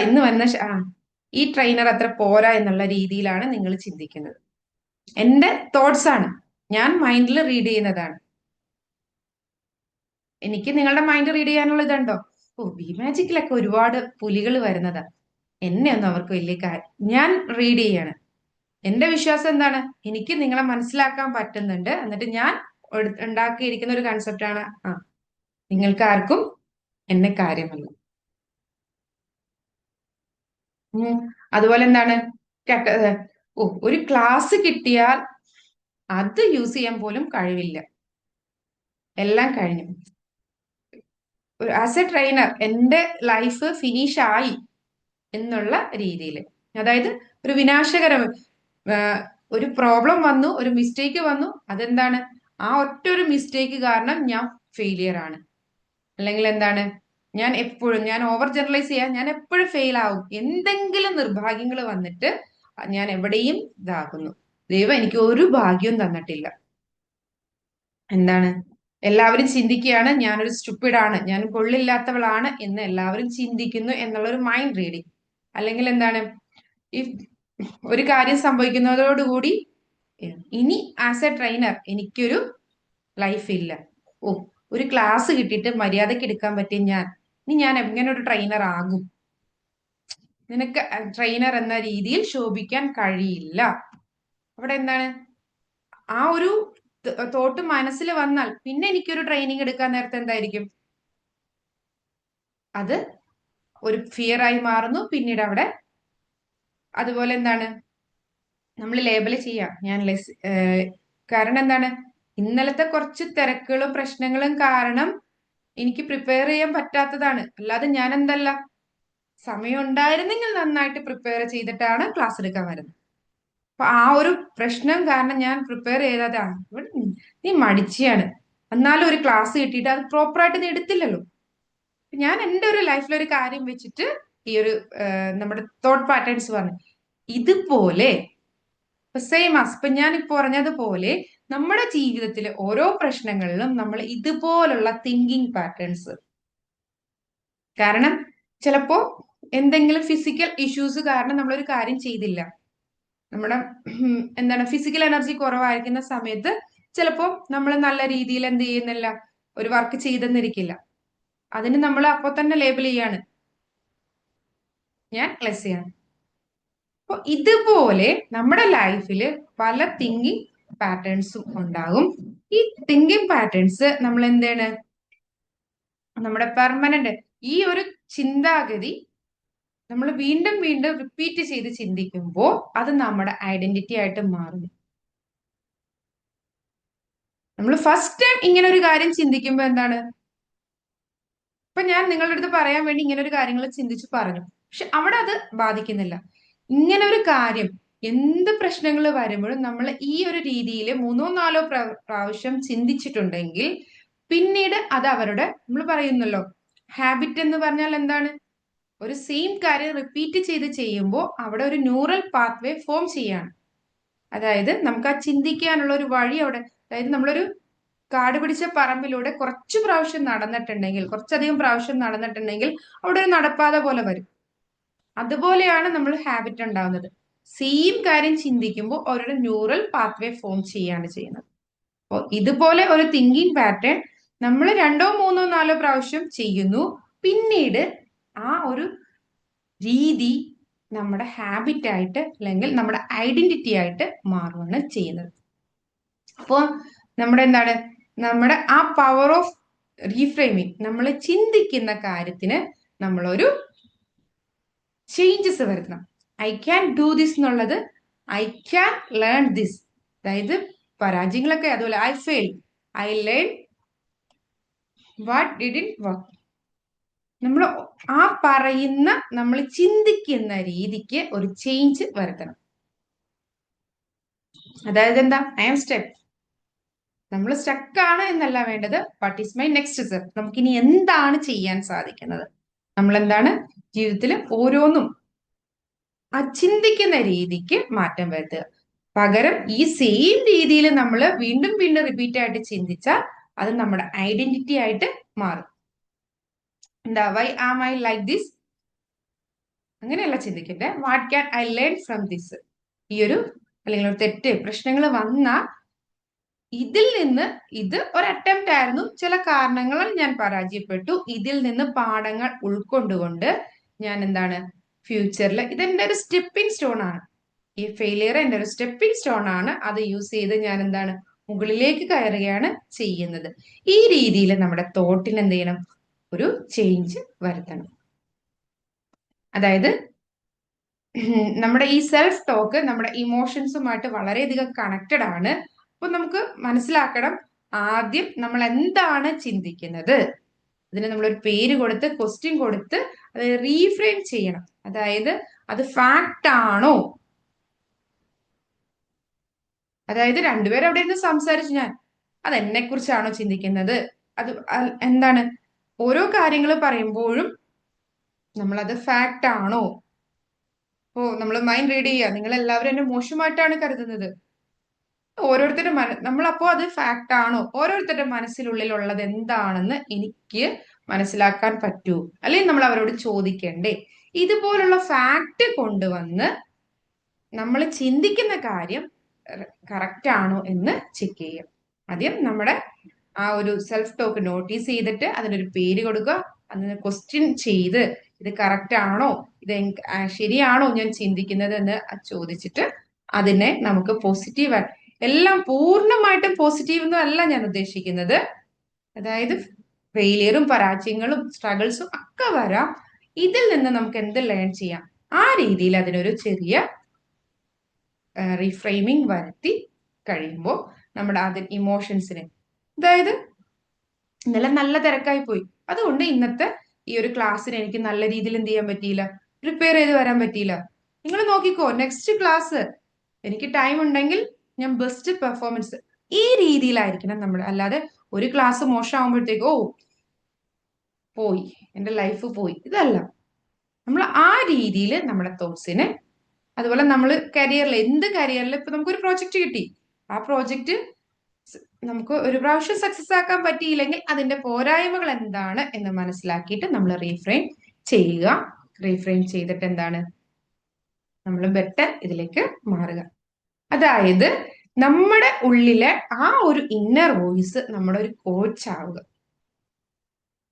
ഇന്ന് വന്ന ഈ ട്രെയിനർ അത്ര പോരാ എന്നുള്ള രീതിയിലാണ് നിങ്ങൾ ചിന്തിക്കുന്നത്. എന്റെ തോട്ട്സ് ആണ്, ഞാൻ മൈൻഡിൽ റീഡ് ചെയ്യുന്നതാണ്. എനിക്ക് നിങ്ങളുടെ മൈൻഡ് റീഡ് ചെയ്യാനുള്ള ഇതുണ്ടോ? ബി മാജിക്കിലൊക്കെ ഒരുപാട് പുലികൾ വരുന്നതാ. എന്നെ ഒന്നും അവർക്ക് വലിയ കാര്യം, ഞാൻ റീഡ് ചെയ്യാണ്. എന്റെ വിശ്വാസം എന്താണ്, എനിക്ക് നിങ്ങളെ മനസ്സിലാക്കാൻ പറ്റുന്നുണ്ട്. എന്നിട്ട് ഞാൻ ഉണ്ടാക്കിയിരിക്കുന്ന ഒരു കൺസെപ്റ്റാണ്, നിങ്ങൾക്ക് ആർക്കും എന്നെ കാര്യമല്ല. അതുപോലെ എന്താണ്, ഒരു ക്ലാസ് കിട്ടിയാൽ അത് യൂസ് ചെയ്യാൻ പോലും കഴിവില്ല. എല്ലാം കഴിഞ്ഞു. ആസ് എ ട്രെയിനർ എന്റെ ലൈഫ് ഫിനിഷ് ആയി എന്നുള്ള രീതിയിൽ, അതായത് ഒരു വിനാശകരം ഒരു പ്രോബ്ലം വന്നു, ഒരു മിസ്റ്റേക്ക് വന്നു, അതെന്താണ്, ആ ഒറ്റ ഒരു മിസ്റ്റേക്ക് കാരണം ഞാൻ ഫെയിലിയർ ആണ്. അല്ലെങ്കിൽ എന്താണ്, ഞാൻ ഓവർ ജനറലൈസ് ചെയ്യാൻ, ഞാൻ എപ്പോഴും ഫെയിൽ ആവും. എന്തെങ്കിലും നിർഭാഗ്യങ്ങൾ വന്നിട്ട് ഞാൻ എവിടെയും ഇതാകുന്നു. ദൈവം എനിക്ക് ഒരു ഭാഗ്യവും തന്നിട്ടില്ല. എന്താണ്, എല്ലാവരും ചിന്തിക്കുകയാണ് ഞാനൊരു സ്റ്റുപ്പിഡാണ്, ഞാൻ കൊള്ളില്ലാത്തവളാണ് എന്ന് എല്ലാവരും ചിന്തിക്കുന്നു എന്നുള്ള ഒരു മൈൻഡ് റീഡിങ്. അല്ലെങ്കിൽ എന്താണ്, ഈ ഒരു കാര്യം സംഭവിക്കുന്നതോടുകൂടി ഇനി ആസ് എ ട്രെയിനർ എനിക്കൊരു ലൈഫ് ഇല്ല. ഒരു ക്ലാസ് കിട്ടിയിട്ട് മര്യാദയ്ക്ക് എടുക്കാൻ പറ്റിയ ഇനി ഞാൻ എങ്ങനെ ഒരു ട്രെയിനർ ആകും? നിനക്ക് ട്രെയിനർ എന്ന രീതിയിൽ ശോഭിക്കാൻ കഴിയില്ല. അവിടെ എന്താണ്, ആ ഒരു തോട്ട് മനസ്സിൽ വന്നാൽ പിന്നെ എനിക്കൊരു ട്രെയിനിങ് എടുക്കാൻ നേരത്തെ എന്തായിരിക്കും, അത് ഒരു ഫിയർ ആയി മാറുന്നു. പിന്നീട് അവിടെ അതുപോലെ എന്താണ്, നമ്മൾ ലേബൽ ചെയ്യാം, കാരണം എന്താണ്, ഇന്നലത്തെ കുറച്ച് തിരക്കുകളും പ്രശ്നങ്ങളും കാരണം എനിക്ക് പ്രിപ്പയർ ചെയ്യാൻ പറ്റാത്തതാണ്. അല്ലാതെ ഞാൻ എന്തല്ല, സമയം ഉണ്ടായിരുന്നെങ്കിൽ നന്നായിട്ട് പ്രിപ്പയർ ചെയ്തിട്ടാണ് ക്ലാസ് എടുക്കാൻ വരുന്നത്. അപ്പൊ ആ ഒരു പ്രശ്നം കാരണം ഞാൻ പ്രിപ്പയർ ചെയ്തതാണ്. നീ മടിച്ചിയാണ്, എന്നാലും ഒരു ക്ലാസ് കിട്ടിയിട്ട് അത് പ്രോപ്പറായിട്ട് നീ എടുത്തില്ലല്ലോ. ഞാൻ എൻ്റെ ഒരു ലൈഫിൽ ഒരു കാര്യം വെച്ചിട്ട് ഈ ഒരു നമ്മുടെ തോട്ട് പാറ്റേൺസ് പറഞ്ഞു. ഇതുപോലെ സെയിം ഇപ്പൊ ഞാൻ ഇപ്പൊ പറഞ്ഞതുപോലെ നമ്മുടെ ജീവിതത്തിലെ ഓരോ പ്രശ്നങ്ങളിലും നമ്മൾ ഇതുപോലുള്ള തിങ്കിങ് പാറ്റേൺസ്, കാരണം ചിലപ്പോ എന്തെങ്കിലും ഫിസിക്കൽ ഇഷ്യൂസ് കാരണം നമ്മളൊരു കാര്യം ചെയ്തില്ല, നമ്മുടെ എന്താണ് ഫിസിക്കൽ എനർജി കുറവായിരിക്കുന്ന സമയത്ത് ചിലപ്പോ നമ്മൾ നല്ല രീതിയിൽ എന്ത് ചെയ്യുന്നില്ല, ഒരു വർക്ക് ചെയ്തെന്നിരിക്കില്ല. അതിന് നമ്മൾ അപ്പൊ തന്നെ ലേബൽ ചെയ്യാണ്, ഞാൻ ലെസ് ചെയ്യണം. അപ്പൊ ഇതുപോലെ നമ്മുടെ ലൈഫിൽ പല തിങ്കിങ് പാറ്റേൺസും ഉണ്ടാകും. ഈ തിങ്കിങ് പാറ്റേൺസ് നമ്മൾ എന്താണ്, നമ്മുടെ പെർമനന്റ് ഈ ഒരു ചിന്താഗതി നമ്മൾ വീണ്ടും വീണ്ടും റിപ്പീറ്റ് ചെയ്ത് ചിന്തിക്കുമ്പോൾ അത് നമ്മുടെ ഐഡന്റിറ്റി ആയിട്ട് മാറും. നമ്മൾ ഫസ്റ്റ് ടൈം ഇങ്ങനെ ഒരു കാര്യം ചിന്തിക്കുമ്പോൾ എന്താണ്, ഇപ്പൊ ഞാൻ നിങ്ങളുടെ അടുത്ത് പറയാൻ വേണ്ടി ഇങ്ങനെ ഒരു കാര്യങ്ങൾ ചിന്തിച്ചു പറഞ്ഞു, പക്ഷെ അവിടെ അത് ബാധിക്കുന്നില്ല. ഇങ്ങനെ ഒരു കാര്യം എന്ത് പ്രശ്നങ്ങൾ വരുമ്പോഴും നമ്മൾ ഈ ഒരു രീതിയിൽ 3-4 പ്രാവശ്യം ചിന്തിച്ചിട്ടുണ്ടെങ്കിൽ പിന്നീട് അത് അവരുടെ, നമ്മൾ പറയുന്നല്ലോ ഹാബിറ്റ് എന്ന് പറഞ്ഞാൽ എന്താണ്, ഒരു സെയിം കാര്യം റിപ്പീറ്റ് ചെയ്ത് ചെയ്യുമ്പോൾ അവിടെ ഒരു ന്യൂറൽ പാത്വേ ഫോം ചെയ്യാണ്. അതായത് നമുക്ക് ആ ചിന്തിക്കാനുള്ള ഒരു വഴി അവിടെ, അതായത് നമ്മളൊരു കാട് പിടിച്ച പറമ്പിലൂടെ കുറച്ചധികം പ്രാവശ്യം നടന്നിട്ടുണ്ടെങ്കിൽ അവിടെ ഒരു നടപ്പാത പോലെ വരും. അതുപോലെയാണ് നമ്മൾ ഹാബിറ്റ് ഉണ്ടാവുന്നത്. സെയിം കാര്യം ചിന്തിക്കുമ്പോൾ അവരുടെ ന്യൂറൽ പാത്വേ ഫോം ചെയ്യാണ് ചെയ്യുന്നത്. അപ്പോൾ ഇതുപോലെ ഒരു തിങ്കിങ് പാറ്റേൺ നമ്മൾ 2-3-4 പ്രാവശ്യം ചെയ്യുന്നു, പിന്നീട് ആ ഒരു രീതി നമ്മുടെ ഹാബിറ്റ് ആയിട്ട് അല്ലെങ്കിൽ നമ്മുടെ ഐഡന്റിറ്റി ആയിട്ട് മാറുകയാണ് ചെയ്യുന്നത്. അപ്പോൾ നമ്മുടെ എന്താണ്, നമ്മുടെ ആ പവർ ഓഫ് റീഫ്രെയിമിങ്, നമ്മൾ ചിന്തിക്കുന്ന കാര്യത്തിന് നമ്മളൊരു ചേഞ്ചസ് വരുത്തണം. ഐ ക്യാൻ ഡു ദിസ് എന്നുള്ളത് ഐ ക്യാൻ ലേൺ ദിസ്. അതായത് പരാജയങ്ങളൊക്കെ അതുപോലെ I fail, I learn what didn't work. നമ്മൾ ആ പറയുന്ന, നമ്മൾ ചിന്തിക്കുന്ന രീതിക്ക് ഒരു ചേഞ്ച് വരുത്തണം. അതായത് എന്താ, ഐ ആം സ്റ്റക്ക്, നമ്മൾ സ്റ്റക്കാണ് എന്നല്ല വേണ്ടത്, what is my next step, നമുക്കിനി എന്താണ് ചെയ്യാൻ സാധിക്കുന്നത്, നമ്മൾ എന്താണ് ജീവിതത്തിൽ ഓരോന്നും ആ ചിന്തിക്കുന്ന രീതിക്ക് മാറ്റം വരുത്തുക. പകരം ഈ സെയിം രീതിയിൽ നമ്മൾ വീണ്ടും വീണ്ടും റിപ്പീറ്റ് ആയിട്ട് ചിന്തിച്ചാൽ അത് നമ്മുടെ ഐഡന്റിറ്റി ആയിട്ട് മാറും. എന്താ why am I like this, അങ്ങനെയല്ല ചിന്തിക്കട്ടെ. What can I learn from this. ഈ ഒരു അല്ലെങ്കിൽ ഒരു തെറ്റ് പ്രശ്നങ്ങൾ വന്നാൽ ഇതിൽ നിന്ന്, ഇത് ഒരു അറ്റംപ്റ്റ് ആയിരുന്നു, ചില കാരണങ്ങളാൽ ഞാൻ പരാജയപ്പെട്ടു, ഇതിൽ നിന്ന് പാഠങ്ങൾ ഉൾക്കൊണ്ടുകൊണ്ട് ഞാൻ എന്താണ് ഫ്യൂച്ചറിൽ, ഇതെന്റെ ഒരു സ്റ്റെപ്പിംഗ് സ്റ്റോൺ ആണ്, ഈ ഫെയിലിയർ എന്റെ ഒരു സ്റ്റെപ്പിംഗ് സ്റ്റോൺ ആണ്, അത് യൂസ് ചെയ്ത് ഞാൻ എന്താണ് മുകളിലേക്ക് കയറുകയാണ് ചെയ്യുന്നത്. ഈ രീതിയിൽ നമ്മുടെ തോട്ടിന് എന്ത് ചെയ്യണം, ഒരു ചേഞ്ച് വരുത്തണം. അതായത് നമ്മുടെ ഈ സെൽഫ് ടോക്ക് നമ്മുടെ ഇമോഷൻസുമായിട്ട് വളരെയധികം കണക്റ്റഡ് ആണ്. അപ്പൊ നമുക്ക് മനസ്സിലാക്കണം, ആദ്യം നമ്മൾ എന്താണ് ചിന്തിക്കുന്നത്, അതിന് നമ്മളൊരു പേര് കൊടുത്ത് ക്വസ്റ്റ്യൻ കൊടുത്ത് അത് റീഫ്രെയിം ചെയ്യണം. അതായത് അത് ഫാക്റ്റ് ആണോ, അതായത് രണ്ടുപേരും അവിടെ ഇരുന്ന് സംസാരിച്ചു, ഞാൻ അത് എന്നെ കുറിച്ചാണോ ചിന്തിക്കുന്നത്, അത് എന്താണ്, ഓരോ കാര്യങ്ങൾ പറയുമ്പോഴും നമ്മളത് ഫാക്റ്റ് ആണോ. ഓ, നമ്മൾ മൈൻഡ് റീഡ് ചെയ്യുക, നിങ്ങൾ എല്ലാവരും എന്നെ മോശമായിട്ടാണ് കരുതുന്നത്, ഓരോരുത്തരുടെ നമ്മളപ്പോ അത് ഫാക്റ്റ് ആണോ, ഓരോരുത്തരുടെ മനസ്സിലുള്ളിലുള്ളത് എന്താണെന്ന് എനിക്ക് മനസ്സിലാക്കാൻ പറ്റൂ, അല്ലെങ്കിൽ നമ്മൾ അവരോട് ചോദിക്കണ്ടേ. ഇതുപോലുള്ള ഫാക്റ്റ് കൊണ്ടുവന്ന് നമ്മൾ ചിന്തിക്കുന്ന കാര്യം കറക്റ്റ് ആണോ എന്ന് ചെക്ക് ചെയ്യാം. ആദ്യം നമ്മുടെ ആ ഒരു സെൽഫ് ടോക്ക് നോട്ടീസ് ചെയ്തിട്ട് അതിനൊരു പേര് കൊടുക്കുക, അതിന് ക്വസ്റ്റ്യൻ ചെയ്ത് ഇത് കറക്റ്റ് ആണോ, ഇത് ശരിയാണോ ഞാൻ ചിന്തിക്കുന്നത് എന്ന് ചോദിച്ചിട്ട് അതിനെ നമുക്ക് പോസിറ്റീവ്, എല്ലാം പൂർണ്ണമായിട്ടും പോസിറ്റീവ് ഒന്നും അല്ല ഞാൻ ഉദ്ദേശിക്കുന്നത്. അതായത് ഫെയിലിയറും പരാജയങ്ങളും സ്ട്രഗിൾസും ഒക്കെ വരാം, ഇതിൽ നിന്ന് നമുക്ക് എന്ത് ലേൺ ചെയ്യാം, ആ രീതിയിൽ അതിനൊരു ചെറിയ റീഫ്രെയിമിംഗ് വരുത്തി കഴിയുമ്പോൾ നമ്മുടെ അത് ഇമോഷൻസിനെ, അതായത് ഇന്നലെ നല്ല തിരക്കായി പോയി, അതുകൊണ്ട് ഇന്നത്തെ ഈ ഒരു ക്ലാസ്സിന് എനിക്ക് നല്ല രീതിയിൽ എന്ത് ചെയ്യാൻ പറ്റിയില്ല, പ്രിപ്പയർ ചെയ്ത് വരാൻ പറ്റിയില്ല. നിങ്ങൾ നോക്കിക്കോ, നെക്സ്റ്റ് ക്ലാസ് എനിക്ക് ടൈം ഉണ്ടെങ്കിൽ ഞാൻ ബെസ്റ്റ് പെർഫോമൻസ്, ഈ രീതിയിലായിരിക്കണം നമ്മൾ. അല്ലാതെ ഒരു ക്ലാസ് മോശമാകുമ്പോഴത്തേക്കോ പോയി എന്റെ ലൈഫ് പോയി, ഇതല്ല. നമ്മൾ ആ രീതിയിൽ നമ്മുടെ തോട്ട്സിനെ, അതുപോലെ നമ്മൾ കരിയറിൽ, എന്ത് കരിയറിൽ ഇപ്പൊ നമുക്കൊരു പ്രോജക്റ്റ് കിട്ടി, ആ പ്രോജക്റ്റ് നമുക്ക് ഒരു പ്രാവശ്യം സക്സസ് ആക്കാൻ പറ്റിയില്ലെങ്കിൽ അതിന്റെ പോരായ്മകൾ എന്താണ് എന്ന് മനസ്സിലാക്കിയിട്ട് നമ്മൾ റീഫ്രെയിം ചെയ്യുക. റീഫ്രെയിം ചെയ്തിട്ട് എന്താണ് നമ്മൾ ബെറ്റർ ഇതിലേക്ക് മാറുക. അതായത് നമ്മുടെ ഉള്ളിലെ ആ ഒരു ഇന്നർ വോയിസ് നമ്മുടെ ഒരു കോച്ച് ആവുക.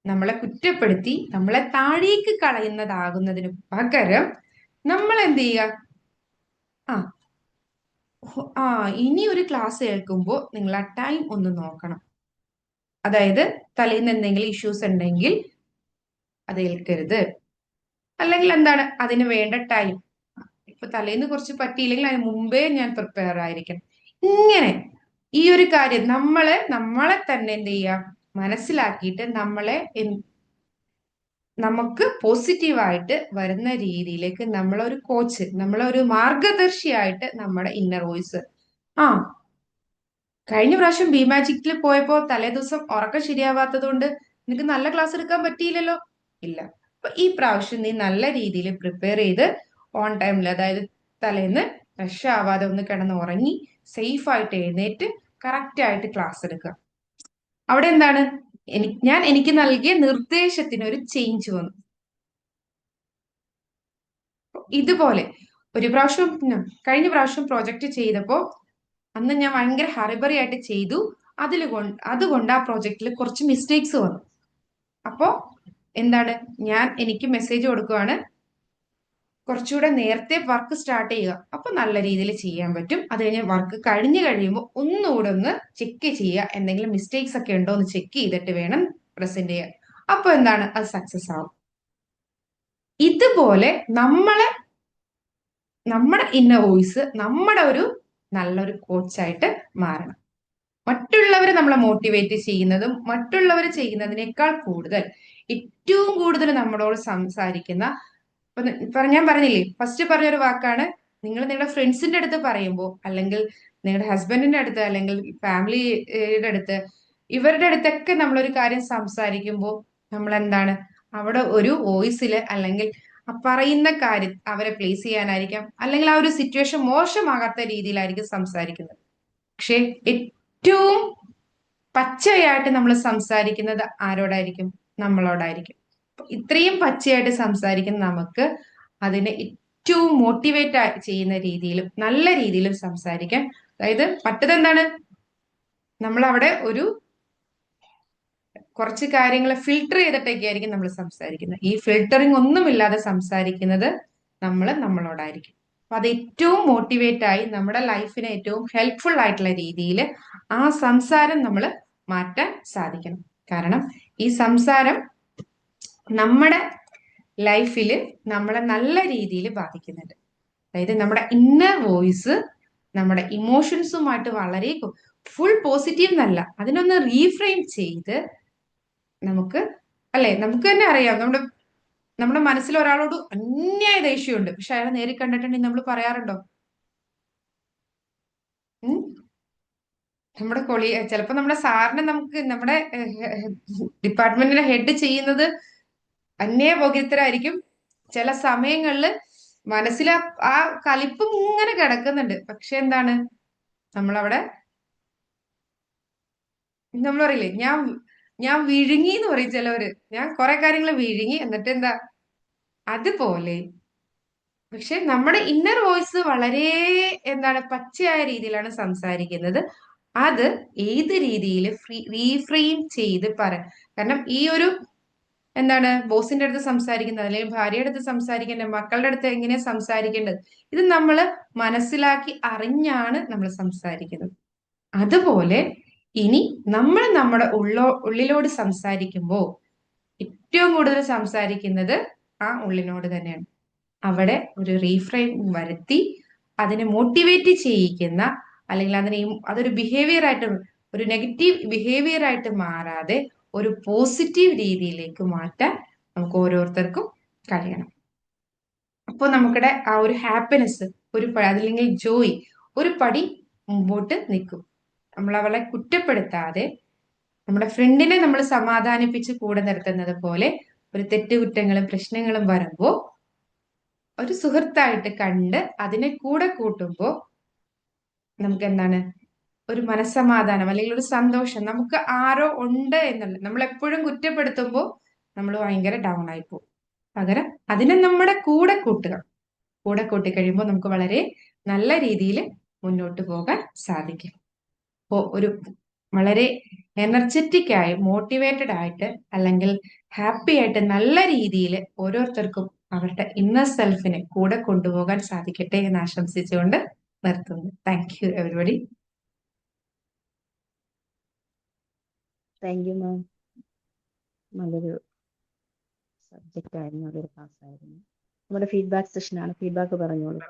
നമ്മളെ കുറ്റപ്പെടുത്തി നമ്മളെ താഴേക്ക് കളയുന്നതാകുന്നതിന് പകരം നമ്മൾ എന്ത് ചെയ്യുക, ഇനി ഒരു ക്ലാസ് കേൾക്കുമ്പോൾ നിങ്ങൾ ആ ടൈം ഒന്ന് നോക്കണം. അതായത് തലേന്ന് എന്തെങ്കിലും ഇഷ്യൂസ് ഉണ്ടെങ്കിൽ അത് ഏൽക്കരുത്, അല്ലെങ്കിൽ എന്താണ് അതിന് വേണ്ട ടൈം, ഇപ്പൊ തലേന്ന് കുറച്ച് പറ്റിയില്ലെങ്കിൽ അതിന് മുമ്പേ ഞാൻ പ്രിപ്പയർ ആയിരിക്കണം. ഇങ്ങനെ ഈ ഒരു കാര്യം നമ്മളെ തന്നെ എന്ത് ചെയ്യുക, മനസ്സിലാക്കിയിട്ട് നമുക്ക് പോസിറ്റീവായിട്ട് വരുന്ന രീതിയിലേക്ക് നമ്മളൊരു കോച്ച്, നമ്മളൊരു മാർഗദർശിയായിട്ട് നമ്മുടെ ഇന്നർ വോയിസ്. കഴിഞ്ഞ പ്രാവശ്യം ബി മാജിക്കിൽ പോയപ്പോ തലേ ദിവസം ഉറക്കം ശരിയാവാത്തത് കൊണ്ട് നിനക്ക് നല്ല ക്ലാസ് എടുക്കാൻ പറ്റിയില്ലല്ലോ, ഇല്ല. അപ്പൊ ഈ പ്രാവശ്യം നീ നല്ല രീതിയിൽ പ്രിപ്പയർ ചെയ്ത് ഓൺ ടൈമിൽ, അതായത് തലേന്ന് റഷ് ആവാതെ ഒന്ന് കിടന്ന് ഉറങ്ങി സേഫ് ആയിട്ട് എഴുന്നേറ്റ് കറക്റ്റ് ആയിട്ട് ക്ലാസ് എടുക്കുക. അവിടെ എന്താണ്, എനിക്ക് നൽകിയ നിർദ്ദേശത്തിന് ഒരു ചേഞ്ച് വന്നു. ഇതുപോലെ ഒരു പ്രാവശ്യം, കഴിഞ്ഞ പ്രാവശ്യം പ്രോജക്റ്റ് ചെയ്തപ്പോ അന്ന് ഞാൻ ഭയങ്കര ഹറിബറി ആയിട്ട് ചെയ്തു, അതുകൊണ്ട് ആ പ്രോജക്റ്റിൽ കുറച്ച് മിസ്റ്റേക്സ് വന്നു. അപ്പോ എന്താണ്, എനിക്ക് മെസ്സേജ് കൊടുക്കുവാണ്, കുറച്ചുകൂടെ നേരത്തെ വർക്ക് സ്റ്റാർട്ട് ചെയ്യുക, അപ്പൊ നല്ല രീതിയിൽ ചെയ്യാൻ പറ്റും. അത് കഴിഞ്ഞ് വർക്ക് കഴിഞ്ഞ് കഴിയുമ്പോൾ ഒന്നുകൂടെ ഒന്ന് ചെക്ക് ചെയ്യുക, എന്തെങ്കിലും മിസ്റ്റേക്സ് ഒക്കെ ഉണ്ടോ എന്ന് ചെക്ക് ചെയ്തിട്ട് വേണം പ്രസന്റ് ചെയ്യാൻ. അപ്പൊ എന്താണ്, അത് സക്സസ് ആവും. ഇതുപോലെ നമ്മുടെ ഇന്നർ വോയിസ് നമ്മുടെ ഒരു നല്ലൊരു കോച്ചായിട്ട് മാറണം. മറ്റുള്ളവരെ നമ്മളെ മോട്ടിവേറ്റ് ചെയ്യുന്നതും മറ്റുള്ളവർ ചെയ്യുന്നതിനേക്കാൾ കൂടുതൽ ഏറ്റവും കൂടുതൽ നമ്മളോട് സംസാരിക്കുന്ന, ഞാൻ പറഞ്ഞില്ലേ ഫസ്റ്റ് പറഞ്ഞൊരു വാക്കാണ്, നിങ്ങൾ നിങ്ങളുടെ ഫ്രണ്ട്സിന്റെ അടുത്ത് പറയുമ്പോൾ, അല്ലെങ്കിൽ നിങ്ങളുടെ ഹസ്ബൻഡിന്റെ അടുത്ത്, അല്ലെങ്കിൽ ഫാമിലിയുടെ അടുത്ത്, ഇവരുടെ അടുത്തൊക്കെ നമ്മളൊരു കാര്യം സംസാരിക്കുമ്പോൾ നമ്മൾ എന്താണ് അവിടെ ഒരു വോയിസില്, അല്ലെങ്കിൽ പറയുന്ന കാര്യം അവരെ പ്ലേസ് ചെയ്യാനായിരിക്കാം, അല്ലെങ്കിൽ ആ ഒരു സിറ്റുവേഷൻ മോശമാകാത്ത രീതിയിലായിരിക്കും സംസാരിക്കുന്നത്. പക്ഷെ ഏറ്റവും പച്ചയായിട്ട് നമ്മൾ സംസാരിക്കുന്നത് ആരോടായിരിക്കും? നമ്മളോടായിരിക്കും. ഇത്രയും പച്ചയായിട്ട് സംസാരിക്കുന്ന നമുക്ക് അതിനെ ഏറ്റവും മോട്ടിവേറ്റ് ചെയ്യുന്ന രീതിയിലും നല്ല രീതിയിലും സംസാരിക്കാൻ, അതായത് മറ്റതെന്താണ്, നമ്മൾ അവിടെ ഒരു കുറച്ച് കാര്യങ്ങൾ ഫിൽട്ടർ ചെയ്തിട്ടൊക്കെ ആയിരിക്കും നമ്മൾ സംസാരിക്കുന്നത്. ഈ ഫിൽട്ടറിങ് ഒന്നുമില്ലാതെ സംസാരിക്കുന്നത് നമ്മളോടായിരിക്കും. അപ്പൊ അത് ഏറ്റവും മോട്ടിവേറ്റ് ആയി നമ്മുടെ ലൈഫിന് ഏറ്റവും ഹെൽപ്ഫുൾ ആയിട്ടുള്ള രീതിയിൽ ആ സംസാരം നമ്മൾ മാറ്റാൻ സാധിക്കണം. കാരണം ഈ സംസാരം നമ്മുടെ ലൈഫിൽ നമ്മളെ നല്ല രീതിയിൽ ബാധിക്കുന്നുണ്ട്. അതായത് നമ്മുടെ ഇന്നർ വോയിസ് നമ്മുടെ ഇമോഷൻസുമായിട്ട് വളരെ ഫുൾ പോസിറ്റീവ് എന്നല്ല, അതിനൊന്ന് റീഫ്രെയിം ചെയ്ത് നമുക്ക് തന്നെ അറിയാം, നമ്മുടെ മനസ്സിൽ ഒരാളോട് അന്യായ ദേഷ്യമുണ്ട്, പക്ഷെ അയാളെ നേരിൽ കണ്ടിട്ടുണ്ടെങ്കിൽ നമ്മൾ പറയാറുണ്ടോ? നമ്മുടെ ചിലപ്പോ നമ്മുടെ സാറിനെ നമുക്ക് നമ്മുടെ ഡിപ്പാർട്ട്മെന്റിനെ ഹെഡ് ചെയ്യുന്നത് അന്യായ ഭോഗ്യത്തരായിരിക്കും. ചില സമയങ്ങളിൽ മനസ്സിൽ ആ കലിപ്പും ഇങ്ങനെ കിടക്കുന്നുണ്ട്, പക്ഷെ എന്താണ്, നമ്മളവിടെ നമ്മൾ പറയില്ലേ, ഞാൻ വിഴുങ്ങി എന്ന് പറയും ചിലവര്, ഞാൻ കുറെ കാര്യങ്ങൾ വിഴുങ്ങി, എന്നിട്ട് എന്താ അതുപോലെ. പക്ഷെ നമ്മുടെ ഇന്നർ വോയിസ് വളരെ പച്ചയായ രീതിയിലാണ് സംസാരിക്കുന്നത്. അത് ഏത് രീതിയിൽ റീഫ്രെയിം ചെയ്ത് കാരണം ഈ ഒരു ബോസിന്റെ അടുത്ത് സംസാരിക്കുന്നത്, അല്ലെങ്കിൽ ഭാര്യയുടെ അടുത്ത് സംസാരിക്കേണ്ടത്, മക്കളുടെ അടുത്ത് എങ്ങനെയാ സംസാരിക്കേണ്ടത്, ഇത് നമ്മൾ മനസ്സിലാക്കി അറിഞ്ഞാണ് നമ്മൾ സംസാരിക്കുന്നത്. അതുപോലെ ഇനി നമ്മൾ നമ്മുടെ ഉള്ളിലോട് സംസാരിക്കുമ്പോൾ ഏറ്റവും കൂടുതൽ സംസാരിക്കുന്നത് ആ ഉള്ളിനോട് തന്നെയാണ്. അവിടെ ഒരു റീഫ്രെയിം വരുത്തി അതിനെ മോട്ടിവേറ്റ് ചെയ്യിക്കുന്ന, അല്ലെങ്കിൽ അതൊരു ബിഹേവിയർ ആയിട്ട്, ഒരു നെഗറ്റീവ് ബിഹേവിയർ ആയിട്ട് മാറാതെ ഒരു പോസിറ്റീവ് രീതിയിലേക്ക് മാറ്റാൻ നമുക്ക് ഓരോരുത്തർക്കും കഴിയണം. അപ്പോൾ നമുക്കിടെ ആ ഒരു ഹാപ്പിനെസ് അതല്ലെങ്കിൽ ജോയ് ഒരു പടി മുമ്പോട്ട് നിൽക്കും. നമ്മൾ അവളെ കുറ്റപ്പെടുത്താതെ നമ്മുടെ ഫ്രണ്ടിനെ നമ്മൾ സമാധാനിപ്പിച്ച് കൂടെ നിർത്തുന്നത് പോലെ ഒരു തെറ്റുകുറ്റങ്ങളും പ്രശ്നങ്ങളും വരുമ്പോൾ ഒരു സുഹൃത്തായിട്ട് കണ്ട് അതിനെ കൂടെ കൂട്ടുമ്പോൾ നമുക്ക് ഒരു മനസ്സമാധാനം, അല്ലെങ്കിൽ ഒരു സന്തോഷം, നമുക്ക് ആരോ ഉണ്ട് എന്നുള്ള. നമ്മൾ എപ്പോഴും കുറ്റപ്പെടുത്തുമ്പോൾ നമ്മൾ ഭയങ്കര ഡൗൺ ആയി പോകും. പകരം അതിനെ നമ്മുടെ കൂടെ കൂട്ടിക്കഴിയുമ്പോൾ നമുക്ക് വളരെ നല്ല രീതിയിൽ മുന്നോട്ട് പോകാൻ സാധിക്കും. അപ്പോൾ ഒരു വളരെ എനർജറ്റിക് ആയി, മോട്ടിവേറ്റഡ് ആയിട്ട്, അല്ലെങ്കിൽ ഹാപ്പി ആയിട്ട് നല്ല രീതിയിൽ ഓരോരുത്തർക്കും അവരുടെ ഇന്നർ സെൽഫിനെ കൂടെ കൊണ്ടുപോകാൻ സാധിക്കട്ടെ എന്ന് ആശംസിച്ചുകൊണ്ട് നിർത്തുന്നു. Thank you everybody. Thank you മാം. നല്ലൊരു സബ്ജക്റ്റ് ആയിരുന്നു, നല്ലൊരു ക്ലാസ് ആയിരുന്നു. നമ്മുടെ ഫീഡ്ബാക്ക് സെഷനാണ്. ഫീഡ്ബാക്ക് പറഞ്ഞോളൂ.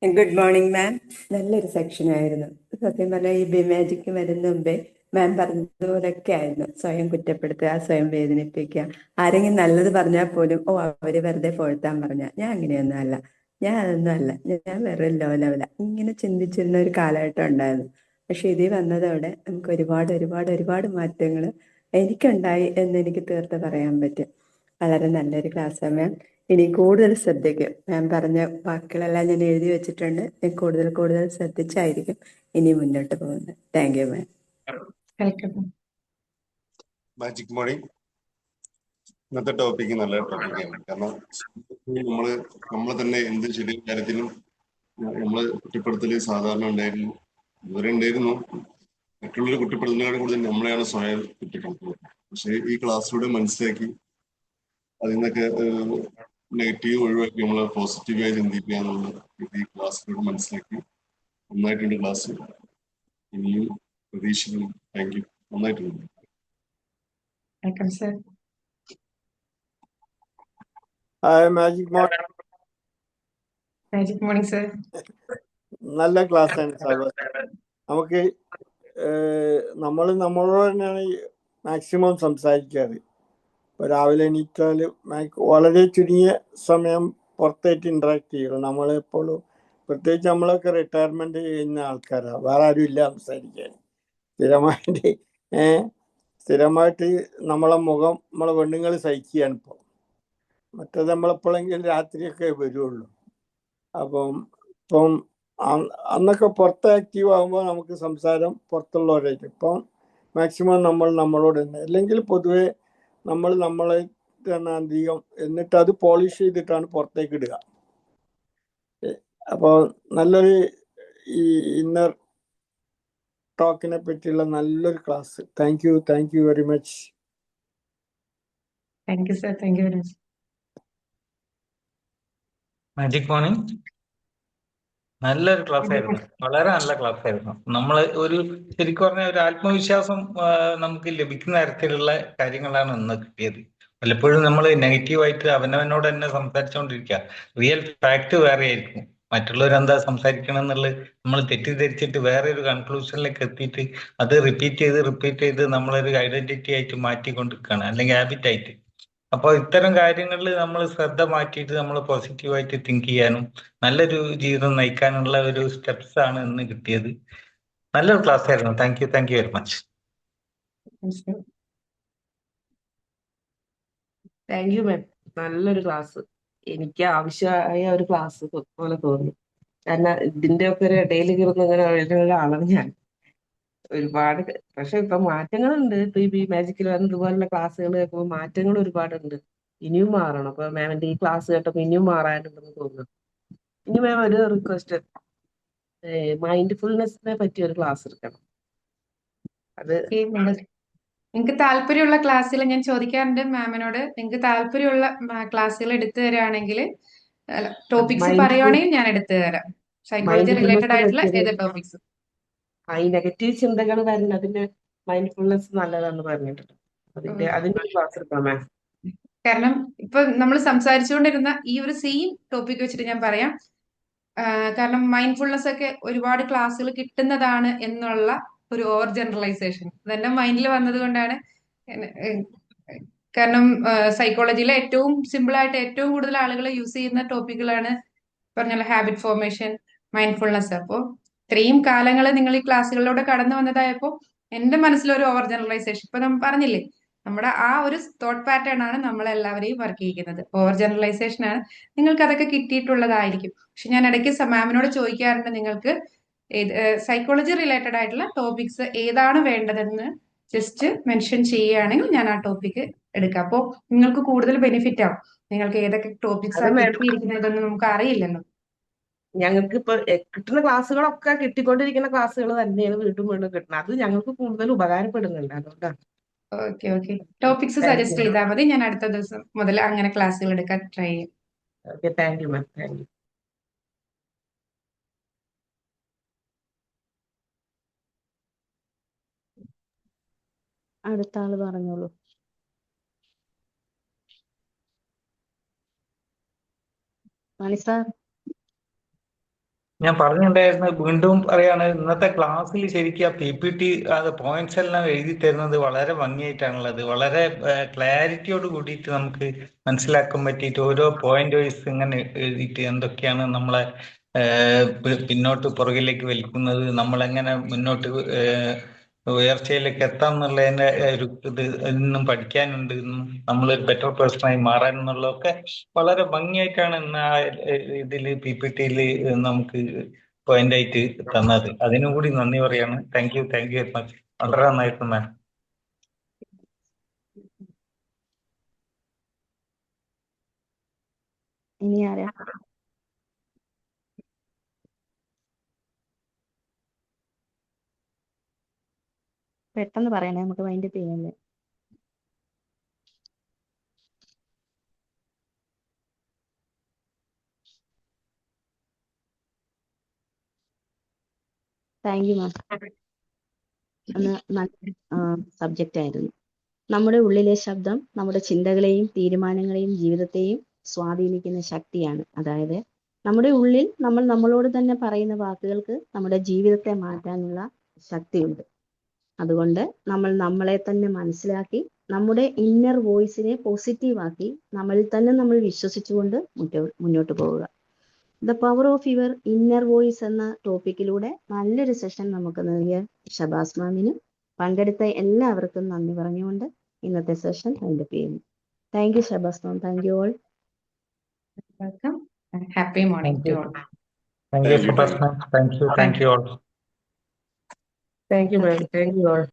Good morning ma'am. നല്ലൊരു സെക്ഷൻ ആയിരുന്നു. സത്യം പറഞ്ഞാൽ ഈ ബിമാജിക്ക് വരുന്ന മുമ്പേ മാം പറഞ്ഞതുപോലൊക്കെ ആയിരുന്നു. സ്വയം കുറ്റപ്പെടുത്തുക, സ്വയം വേദനിപ്പിക്കുക. ആരെങ്കിലും നല്ലത് പറഞ്ഞാൽ പോലും അവര് വെറുതെ പൊഴുത്താൻ പറഞ്ഞ, ഞാൻ അങ്ങനെയൊന്നും അല്ല, ഞാൻ അതൊന്നും അല്ല, ഞാൻ വെറുതെ ലോ ലെവല, ഇങ്ങനെ ചിന്തിച്ചിരുന്ന ഒരു കാലഘട്ടം ഉണ്ടായിരുന്നു. പക്ഷെ ഇതിൽ വന്നതോടെ നമുക്ക് ഒരുപാട് ഒരുപാട് ഒരുപാട് മാറ്റങ്ങൾ എനിക്കുണ്ടായി എന്ന് എനിക്ക് തീർത്ത് പറയാൻ പറ്റും. വളരെ നല്ലൊരു ക്ലാസ് മാം. ഇനി കൂടുതൽ ശ്രദ്ധിക്കും. മാം പറഞ്ഞ വാക്കുകളെല്ലാം ഞാൻ എഴുതി വെച്ചിട്ടുണ്ട്. ഞാൻ കൂടുതൽ കൂടുതൽ ശ്രദ്ധിച്ചായിരിക്കും ഇനി മുന്നോട്ട് പോകുന്നത്. Thank you ma'am. Magic morning. ഇന്നത്തെ ടോപ്പിക്ക് നല്ല ടോപ്പിക്കാണ്. കാരണം നമ്മൾ തന്നെ എന്ത് ചെറിയ കാര്യത്തിലും നമ്മള് കുറ്റപ്പെടുത്തല് സാധാരണ ഉണ്ടായിരുന്നു, ഇതുവരെ ഉണ്ടായിരുന്നു. മറ്റുള്ളവർ കുറ്റപ്പെടുത്തുന്നതിനേക്കാൾ കൂടുതൽ നമ്മളെയാണ് സ്വയം കുറ്റപ്പെടുത്തുന്നത്. പക്ഷെ ഈ ക്ലാസ്സിലൂടെ മനസ്സിലാക്കി അതിൽ നിന്നൊക്കെ നെഗറ്റീവ് ഒഴിവാക്കി നമ്മൾ പോസിറ്റീവായി ചിന്തിക്കുക എന്നുള്ളത് ഈ ക്ലാസ്സിലൂടെ മനസ്സിലാക്കി. നന്നായിട്ടുണ്ട് ക്ലാസ്, ഇനിയും പ്രതീക്ഷിക്കുന്നു. Thank you. നന്നായിട്ടുണ്ട്. Magic morning sir. നല്ല ക്ലാസ് ആണ് സാർ. നമുക്ക് നമ്മളോട് തന്നെയാണ് മാക്സിമം സംസാരിക്കാറ്. ഇപ്പോൾ രാവിലെ എണീറ്റാൽ വളരെ ചുരുങ്ങിയ സമയം പുറത്തായിട്ട് ഇന്ററാക്ട് ചെയ്യുള്ളൂ. നമ്മളെപ്പോഴും, പ്രത്യേകിച്ച് നമ്മളൊക്കെ റിട്ടയർമെന്റ് ചെയ്യുന്ന ആൾക്കാരാണ്, വേറെ ആരും ഇല്ല സംസാരിക്കാൻ. സ്ഥിരമായിട്ട് നമ്മളെ മുഖം നമ്മളെ പെണ്ണുങ്ങൾ സഹിക്കുകയാണ് ഇപ്പോൾ. മറ്റേത് നമ്മളെപ്പോഴെങ്കിലും രാത്രിയൊക്കെ വരുള്ളൂ. അപ്പം ഇപ്പം അന്നൊക്കെ പുറത്ത് ആക്റ്റീവ് ആകുമ്പോൾ നമുക്ക് സംസാരം പുറത്തുള്ളവരായിട്ട്. ഇപ്പം മാക്സിമം നമ്മൾ നമ്മളോട് തന്നെ, അല്ലെങ്കിൽ പൊതുവെ നമ്മൾ നമ്മളെ തന്നെ അധികം, എന്നിട്ട് അത് പോളിഷ് ചെയ്തിട്ടാണ് പുറത്തേക്ക് ഇടുക. അപ്പോൾ നല്ലൊരു ഈ ഇന്നർ ടോക്കിനെ പറ്റിയുള്ള നല്ലൊരു class. Thank you very much. Thank you sir, thank you very much. Magic morning നല്ലൊരു ക്ലാസ് ആയിരുന്നു, വളരെ നല്ല ക്ലാസ് ആയിരുന്നു. നമ്മൾ ഒരു ശരിക്കും പറഞ്ഞ ഒരു ആത്മവിശ്വാസം നമുക്ക് ലഭിക്കുന്ന തരത്തിലുള്ള കാര്യങ്ങളാണ് ഇന്ന് കിട്ടിയത്. പലപ്പോഴും നമ്മൾ നെഗറ്റീവായിട്ട് അവനവനോട് തന്നെ സംസാരിച്ചുകൊണ്ടിരിക്കുക. റിയൽ ഫാക്ട് വേറെ ആയിരിക്കും. മറ്റുള്ളവരെന്താ സംസാരിക്കണം എന്നുള്ളത് നമ്മൾ തെറ്റിദ്ധരിച്ചിട്ട് വേറെ ഒരു കൺക്ലൂഷനിലേക്ക് എത്തിയിട്ട് അത് റിപ്പീറ്റ് ചെയ്ത് നമ്മളൊരു ഐഡന്റിറ്റി ആയിട്ട് മാറ്റിക്കൊണ്ടിരിക്കുകയാണ്, അല്ലെങ്കിൽ ഹാബിറ്റ് ആയിട്ട്. അപ്പോൾ ഇത്തരം കാര്യങ്ങളിൽ നമ്മൾ ശ്രദ്ധ മാറ്റിയിട്ട് നമ്മൾ പോസിറ്റീവായിട്ട് തിങ്ക് ചെയ്യാനും നല്ലൊരു ജീവിതം നയിക്കാനുള്ള ഒരു സ്റ്റെപ്സ് ആണ് ഇന്ന് കിട്ടിയത്. നല്ലൊരു ക്ലാസ് ആയിരുന്നു. Thank you very much. Thank you മാം, നല്ലൊരു ക്ലാസ്. എനിക്ക് ആവശ്യമായ ഒരു ക്ലാസ് പോലെ തോന്നി. കാരണം ഇതിന്റെ ഒക്കെ ഒരു ഇടയിൽ കിടന്ന് ഇങ്ങനെ ഒരാളാണ് ഞാൻ. ഒരുപാട് പക്ഷെ ഇപ്പൊ മാറ്റങ്ങളുണ്ട്. ഇപ്പൊ ഈ മാജിക്കിൽ വന്ന ഇതുപോലുള്ള ക്ലാസ്സുകൾ കേൾക്കുമ്പോൾ മാറ്റങ്ങൾ ഒരുപാടുണ്ട്. ഇനിയും മാറണം. അപ്പൊ മാമിന്റെ ഈ ക്ലാസ് കേട്ടപ്പോ ഇനിയും മാറാനുണ്ടെന്ന് തോന്നുന്നു. ഇനി മാം ഒരു റിക്വസ്റ്റ്, മൈൻഡ്ഫുൾനെസ്സിനെ പറ്റി ഒരു ക്ലാസ് എടുക്കണം. അത് നിങ്ങൾക്ക് താല്പര്യമുള്ള ക്ലാസ്സിൽ ഞാൻ ചോദിക്കാറുണ്ട് മാമിനോട്, നിങ്ങൾക്ക് താല്പര്യമുള്ള ക്ലാസ്സുകൾ എടുത്തു തരാണെങ്കിൽ ടോപ്പിക്സ് പറയുവാണെങ്കിൽ ഞാൻ എടുത്തു തരാം. സൈക്കോളജി റിലേറ്റഡ് ആയിട്ടുള്ള ഏത് ടോപ്പിക്സ്. ഈ നെഗറ്റീവ് ചിന്തകൾ വരുന്നതിന് മൈൻഡ്ഫുൾനെസ് നല്ലതാന്ന് പറഞ്ഞിട്ടുണ്ട്. അതിന്റെ ക്ലാസ് എടുക്കാം മാം. കാരണം ഇപ്പൊ നമ്മൾ സംസാരിച്ചുകൊണ്ടിരുന്ന ഈ ഒരു സെയിം ടോപ്പിക് വെച്ചിട്ട് ഞാൻ പറയാം. കാരണം മൈൻഡ്ഫുൾനെസ് ഒക്കെ ഒരുപാട് ക്ലാസ്സുകൾ കിട്ടുന്നതാണ് എന്നുള്ള ഒരു ഓവർ ജനറലൈസേഷൻ അതെന്റെ മൈൻഡിൽ വന്നത് കൊണ്ടാണ്. കാരണം സൈക്കോളജിയിലെ ഏറ്റവും സിമ്പിൾ ആയിട്ട് ഏറ്റവും കൂടുതൽ ആളുകൾ യൂസ് ചെയ്യുന്ന ടോപ്പിക്കുകളാണ് പറഞ്ഞ ഹാബിറ്റ് ഫോർമേഷൻ, മൈൻഡ്ഫുൾനെസ്. അപ്പോൾ ഇത്രയും കാലങ്ങൾ നിങ്ങൾ ഈ ക്ലാസ്സുകളിലൂടെ കടന്നു വന്നതായപ്പോൾ എന്റെ മനസ്സിലൊരു ഓവർ ജനറലൈസേഷൻ, ഇപ്പൊ നമ്മൾ പറഞ്ഞില്ലേ, നമ്മുടെ ആ ഒരു തോട്ട് പാറ്റേൺ ആണ് നമ്മളെല്ലാവരെയും വർക്ക് ചെയ്യിക്കുന്നത്. ഓവർ ജനറലൈസേഷൻ ആണ്. നിങ്ങൾക്ക് അതൊക്കെ കിട്ടിയിട്ടുള്ളതായിരിക്കും. പക്ഷെ ഞാൻ ഇടയ്ക്ക് മാമിനോട് ചോദിക്കാറുണ്ട്, നിങ്ങൾക്ക് സൈക്കോളജി റിലേറ്റഡ് ആയിട്ടുള്ള ടോപ്പിക്സ് ഏതാണ് വേണ്ടതെന്ന് ജസ്റ്റ് മെൻഷൻ ചെയ്യുകയാണെങ്കിൽ ഞാൻ ആ ടോപ്പിക്ക് എടുക്കാം. അപ്പോൾ നിങ്ങൾക്ക് കൂടുതൽ ബെനിഫിറ്റ് ആവും. നിങ്ങൾക്ക് ഏതൊക്കെ ടോപ്പിക്സ് ആണ് കിട്ടിയിരിക്കുന്നതെന്ന് നമുക്ക് അറിയില്ലല്ലോ. ഞങ്ങൾക്ക് ഇപ്പൊ കിട്ടുന്ന ക്ലാസ്സുകളൊക്കെ കിട്ടിക്കൊണ്ടിരിക്കുന്ന ക്ലാസ്സുകൾ തന്നെയാണ് വീണ്ടും കിട്ടുന്നത്. അത് ഞങ്ങൾക്ക് കൂടുതൽ ഉപകാരപ്പെടുന്നുണ്ട്. അതുകൊണ്ടാണ്. ഓക്കെ ടോപ്പിക്സ് സജസ്റ്റ് ചെയ്താൽ മതി. ഞാൻ അടുത്ത ദിവസം മുതൽ അങ്ങനെ ക്ലാസ്സുകൾ എടുക്കാൻ ട്രൈ ചെയ്യും. Okay, thank you ma'am. Thank U. അടുത്ത ആള് പറഞ്ഞോളൂ. മണി സാർ. ഞാൻ പറഞ്ഞിട്ടുണ്ടായിരുന്നു, വീണ്ടും പറയാണ്, ഇന്നത്തെ ക്ലാസ്സിൽ ശരിക്കും ആ PPT അത് പോയിന്റ്സ് എല്ലാം എഴുതി തരുന്നത് വളരെ ഭംഗിയായിട്ടാണുള്ളത്. വളരെ ക്ലാരിറ്റിയോട് കൂടിയിട്ട് നമുക്ക് മനസ്സിലാക്കാൻ പറ്റിയിട്ട് ഓരോ പോയിന്റ് വൈസ് ഇങ്ങനെ എഴുതിയിട്ട് എന്തൊക്കെയാണ് നമ്മളെ പിന്നോട്ട് പുറകിലേക്ക് വലിക്കുന്നത്, നമ്മളെങ്ങനെ മുന്നോട്ട് ഉയർച്ചയിലേക്ക് എത്താം എന്നുള്ളതിന്റെ ഒരു ഇത് ഇന്നും പഠിക്കാനുണ്ട്. നമ്മളൊരു ബെറ്റർ പേഴ്സണായി മാറാൻ എന്നുള്ളതൊക്കെ വളരെ ഭംഗിയായിട്ടാണ് ഇന്ന് ആ ഇതിൽ PPT-യിൽ നമുക്ക് പോയിന്റ് ആയിട്ട് തന്നത്. അതിനും കൂടി നന്ദി പറയാണ്. Thank you very much. വളരെ നന്നായിരുന്നു മാം. ഇനി ആരാ? പെട്ടെന്ന് പറയണേ, നമുക്ക് വൈൻഡപ്പ് ചെയ്യല്ലേ. താങ്ക് യു മാം. നല്ല സബ്ജക്റ്റ് ആയിരുന്നു. നമ്മുടെ ഉള്ളിലെ ശബ്ദം നമ്മുടെ ചിന്തകളെയും തീരുമാനങ്ങളെയും ജീവിതത്തെയും സ്വാധീനിക്കുന്ന ശക്തിയാണ്. അതായത് നമ്മുടെ ഉള്ളിൽ നമ്മൾ നമ്മളോട് തന്നെ പറയുന്ന വാക്കുകൾക്ക് നമ്മുടെ ജീവിതത്തെ മാറ്റാനുള്ള ശക്തിയുണ്ട്. അതുകൊണ്ട് നമ്മൾ നമ്മളെ തന്നെ മനസ്സിലാക്കി നമ്മുടെ ഇന്നർ വോയിസിനെ പോസിറ്റീവാക്കി നമ്മളിൽ തന്നെ നമ്മൾ വിശ്വസിച്ചുകൊണ്ട് മുന്നോട്ട് പോവുക. The power of your inner voice എന്ന ടോപ്പിക്കിലൂടെ നല്ലൊരു സെഷൻ നമുക്ക് നൽകിയ ഷബാസ് മാമിനും പങ്കെടുത്ത എല്ലാവർക്കും നന്ദി പറഞ്ഞുകൊണ്ട് ഇന്നത്തെ സെഷൻ വൈൻഡപ്പ് ചെയ്യുന്നു. Thank you Shabaz ma'am. Thank you all. Welcome. Happy morning thank to you all. Thank you thank you Subhashna. Thank you thank you. All. Thank you ma'am. Thank you all.